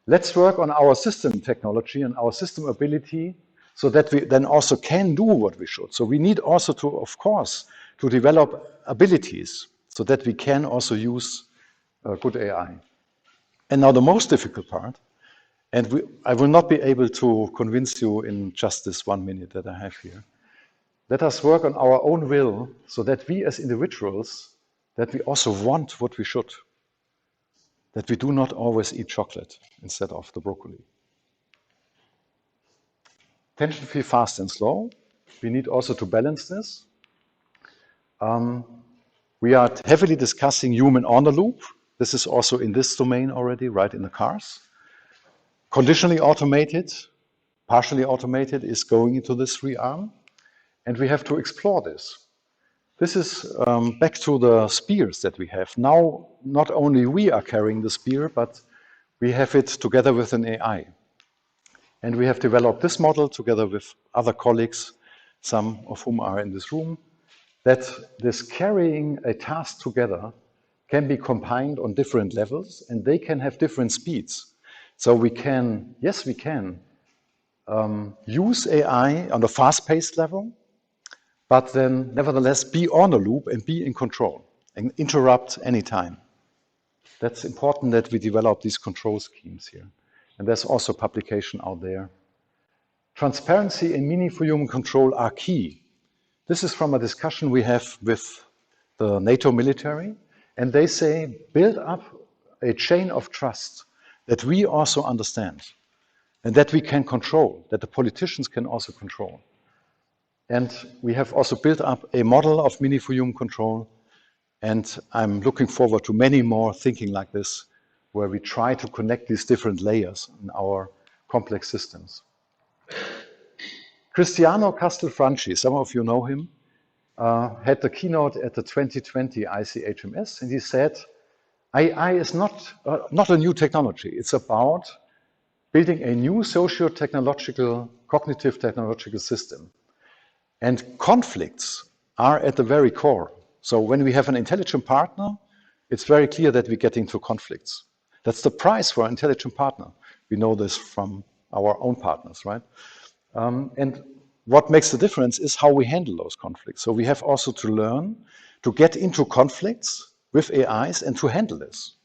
Let's work on our system technology and our system ability so that we then also can do what we should. So we need also to, of course, to develop abilities so that we can also use good AI. And now the most difficult part, and I will not be able to convince you in just this 1 minute that I have here. Let us work on our own will so that we as individuals, that we also want what we should. That we do not always eat chocolate instead of the broccoli. Tension-free, fast and slow. We need also to balance this. We are heavily discussing human on the loop. This is also in this domain already, right in the cars. Conditionally automated, partially automated is going into this realm. And we have to explore this. This is back to the spears that we have. Now, not only we are carrying the spear, but we have it together with an AI. And we have developed this model together with other colleagues, some of whom are in this room, that this carrying a task together can be combined on different levels, and they can have different speeds. So we can, yes, we can use AI on a fast-paced level, but then nevertheless be on a loop and be in control and interrupt anytime. That's important that we develop these control schemes here. And there's also publication out there. Transparency and meaningful human control are key. This is from a discussion we have with the NATO military, and they say build up a chain of trust that we also understand and that we can control, that the politicians can also control. And we have also built up a model of meaningful human control, and I'm looking forward to many more thinking like this, where we try to connect these different layers in our complex systems. Cristiano Castelfranchi, some of you know him, had the keynote at the 2020 ICHMS, and he said, AI is not a new technology. It's about building a new socio-technological, cognitive technological system. And conflicts are at the very core. So when we have an intelligent partner, it's very clear that we get into conflicts. That's the price for an intelligent partner. We know this from our own partners, right? And what makes the difference is how we handle those conflicts. So we have also to learn to get into conflicts with AIs and to handle this.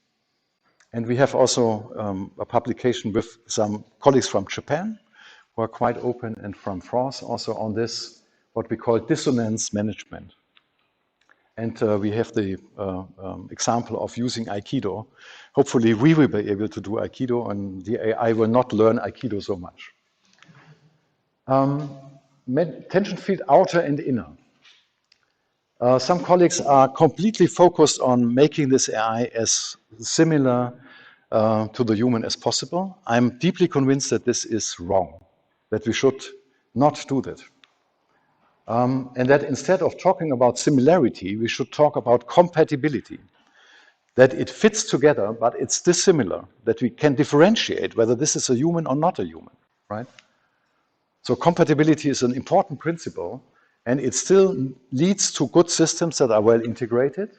And we have also a publication with some colleagues from Japan who are quite open, and from France also on this, what we call dissonance management. And we have the example of using Aikido. Hopefully we will be able to do Aikido, and the AI will not learn Aikido so much. Tension field outer and inner. Some colleagues are completely focused on making this AI as similar to the human as possible. I'm deeply convinced that this is wrong, that we should not do that. And that instead of talking about similarity, we should talk about compatibility. That it fits together, but it's dissimilar, that we can differentiate whether this is a human or not a human, right? So compatibility is an important principle, and it still leads to good systems that are well integrated,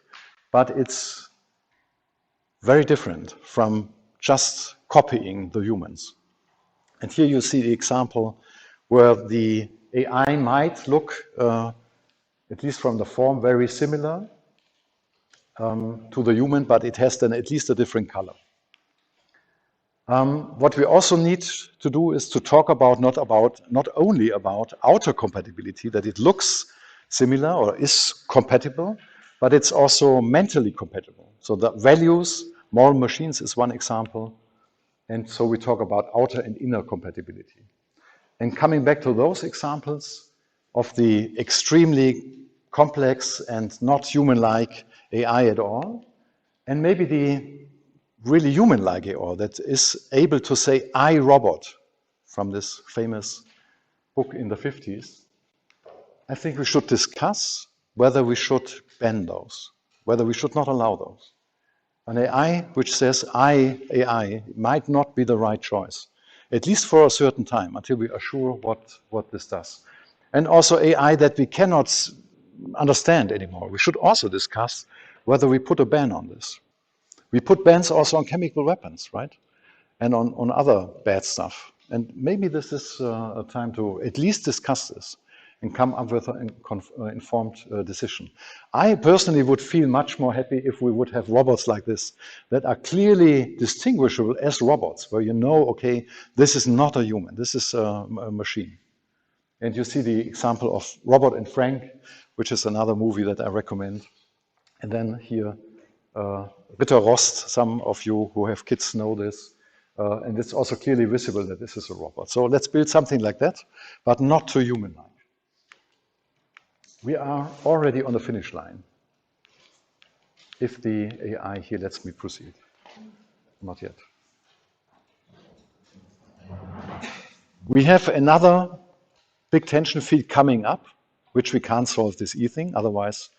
but it's very different from just copying the humans. And here you see the example where the AI might look, at least from the form, very similar to the human, but it has then at least a different color. What we also need to do is to talk about not only about outer compatibility, that it looks similar or is compatible, but it's also mentally compatible. So the values, moral machines is one example, and so we talk about outer and inner compatibility. And coming back to those examples of the extremely complex and not human-like AI at all, and maybe the really human-like AI that is able to say, I, robot, from this famous book in the 50s, I think we should discuss whether we should ban those, whether we should not allow those. An AI which says, I, AI, might not be the right choice. at least for a certain time, until we are sure what this does. And also AI that we cannot understand anymore. We should also discuss whether we put a ban on this. We put bans also on chemical weapons, right? And on other bad stuff. And maybe this is a time to at least discuss this and come up with an informed decision. I personally would feel much more happy if we would have robots like this that are clearly distinguishable as robots, where you know, okay, this is not a human, this is a machine. And you see the example of Robert and Frank, which is another movie that I recommend. And then here, Ritter Rost, some of you who have kids know this. And it's also clearly visible that this is a robot. So let's build something like that, but not too human-like. We are already on the finish line. If the AI here lets me proceed. Not yet. We have another big tension field coming up, which we can't solve this e-thing, otherwise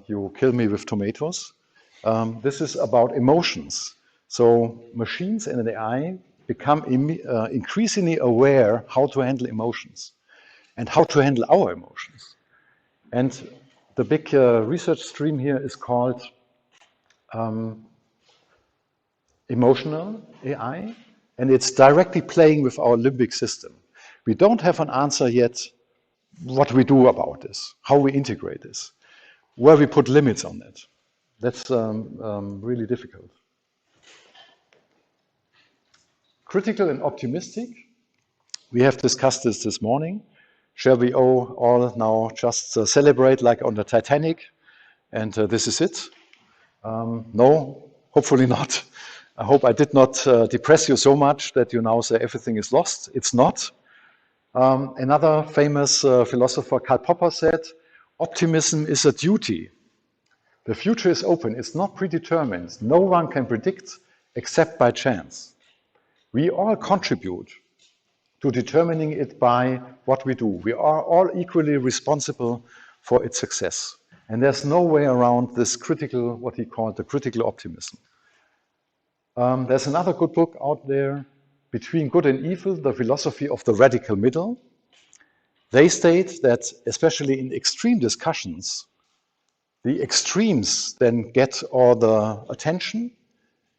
you kill me with tomatoes. This is about emotions. So machines and AI become increasingly aware how to handle emotions and how to handle our emotions. And the big research stream here is called emotional AI, and it's directly playing with our limbic system. We don't have an answer yet what we do about this, how we integrate this, where we put limits on it. That's really difficult. Critical and optimistic. We have discussed this morning. Shall we all now just celebrate like on the Titanic and this is it? No, hopefully not. I hope I did not depress you so much that you now say everything is lost. It's not. Another famous philosopher, Karl Popper, said, optimism is a duty. The future is open. It's not predetermined. No one can predict except by chance. We all contribute to determining it by what we do. We are all equally responsible for its success. And there's no way around this critical, what he called the critical optimism. There's another good book out there, Between Good and Evil, the philosophy of the radical middle. They state that, especially in extreme discussions, the extremes then get all the attention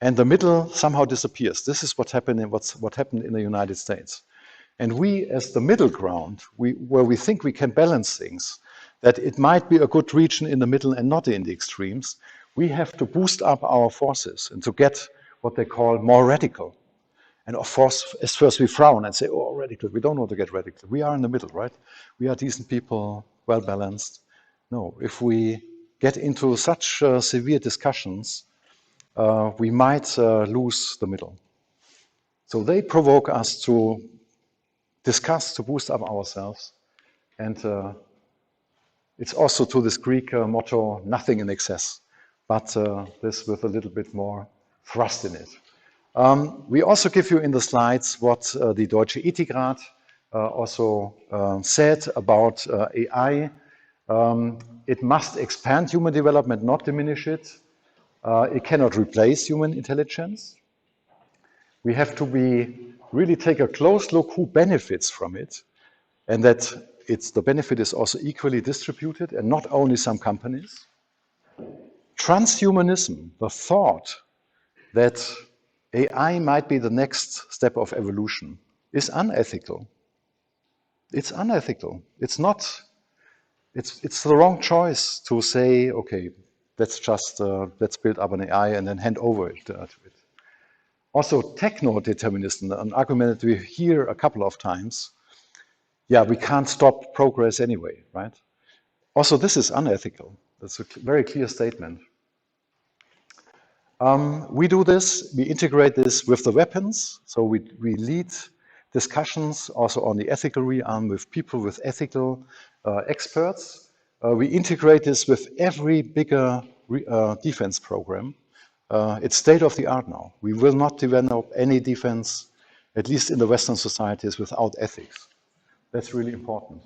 and the middle somehow disappears. This is what happened in the United States. And we, as the middle ground, where we think we can balance things, that it might be a good region in the middle and not in the extremes, we have to boost up our forces and to get what they call more radical. And of course, at first we frown and say, oh, radical. We don't want to get radical. We are in the middle, right? We are decent people, well balanced. No, if we get into such severe discussions, we might lose the middle. So they provoke us to discuss, to boost up ourselves. And it's also to this Greek motto, nothing in excess, but this with a little bit more thrust in it. We also give you in the slides what the Deutsche Ethikrat also said about AI. It must expand human development, not diminish it. It cannot replace human intelligence. We have to really take a close look who benefits from it, and that the benefit is also equally distributed and not only some companies. Transhumanism, the thought that AI might be the next step of evolution, is unethical. It's unethical. It's not. It's the wrong choice to say, okay, let's build up an AI and then hand over it to it. Also, techno-determinism, an argument that we hear a couple of times. Yeah, we can't stop progress anyway, right? Also, this is unethical. That's a very clear statement. We do this, we integrate this with the weapons. So we lead discussions also on the ethical realm with people with ethical experts. We integrate this with every bigger defense program. It's state of the art now. We will not develop any defense, at least in the Western societies, without ethics. That's really important.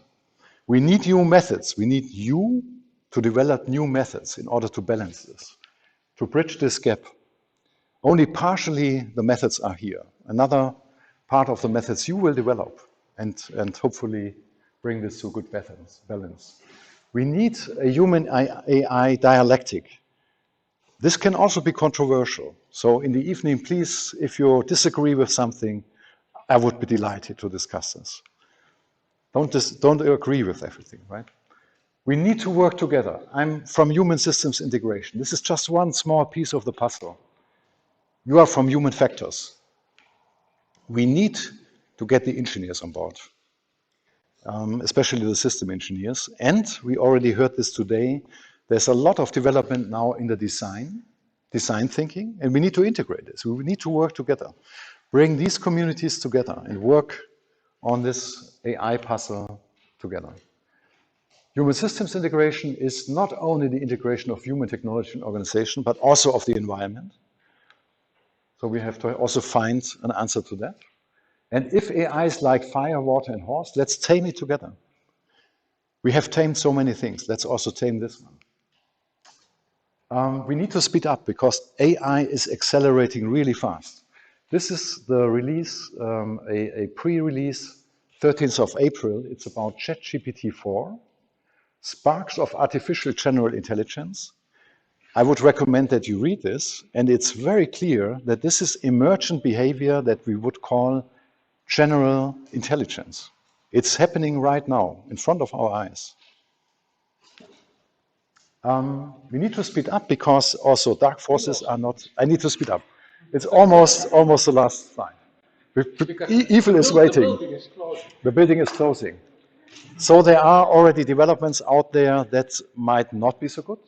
We need new methods. We need you to develop new methods in order to balance this, to bridge this gap. Only partially the methods are here. Another part of the methods you will develop and hopefully bring this to a good balance. We need a human AI dialectic. This can also be controversial. So in the evening, please, if you disagree with something, I would be delighted to discuss this. Don't agree with everything, right? We need to work together. I'm from human systems integration. This is just one small piece of the puzzle. You are from human factors. We need to get the engineers on board, especially the system engineers. And we already heard this today. There's a lot of development now in the design thinking, and we need to integrate this. We need to work together, bring these communities together and work on this AI puzzle together. Human systems integration is not only the integration of human technology and organization, but also of the environment. So we have to also find an answer to that. And if AI is like fire, water, and horse, let's tame it together. We have tamed so many things. Let's also tame this one. We need to speed up because AI is accelerating really fast. This is the release, a pre-release, 13th of April. It's about ChatGPT-4, Sparks of Artificial General Intelligence. I would recommend that you read this, and it's very clear that this is emergent behavior that we would call general intelligence. It's happening right now in front of our eyes. We need to speed up because also dark forces are not. I need to speed up. It's almost the last slide. Evil is waiting. The building is closing. So there are already developments out there that might not be so good.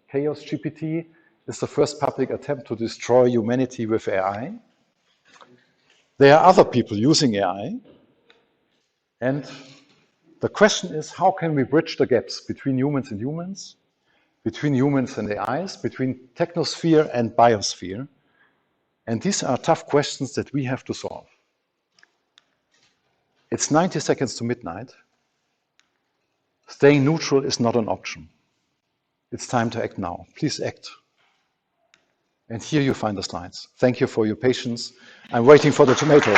Chaos GPT is the first public attempt to destroy humanity with AI. There are other people using AI. And the question is, how can we bridge the gaps between humans and humans, between humans and AIs, between technosphere and biosphere? And these are tough questions that we have to solve. It's 90 seconds to midnight. Staying neutral is not an option. It's time to act now. Please act. And here you find the slides. Thank you for your patience. I'm waiting for the tomatoes.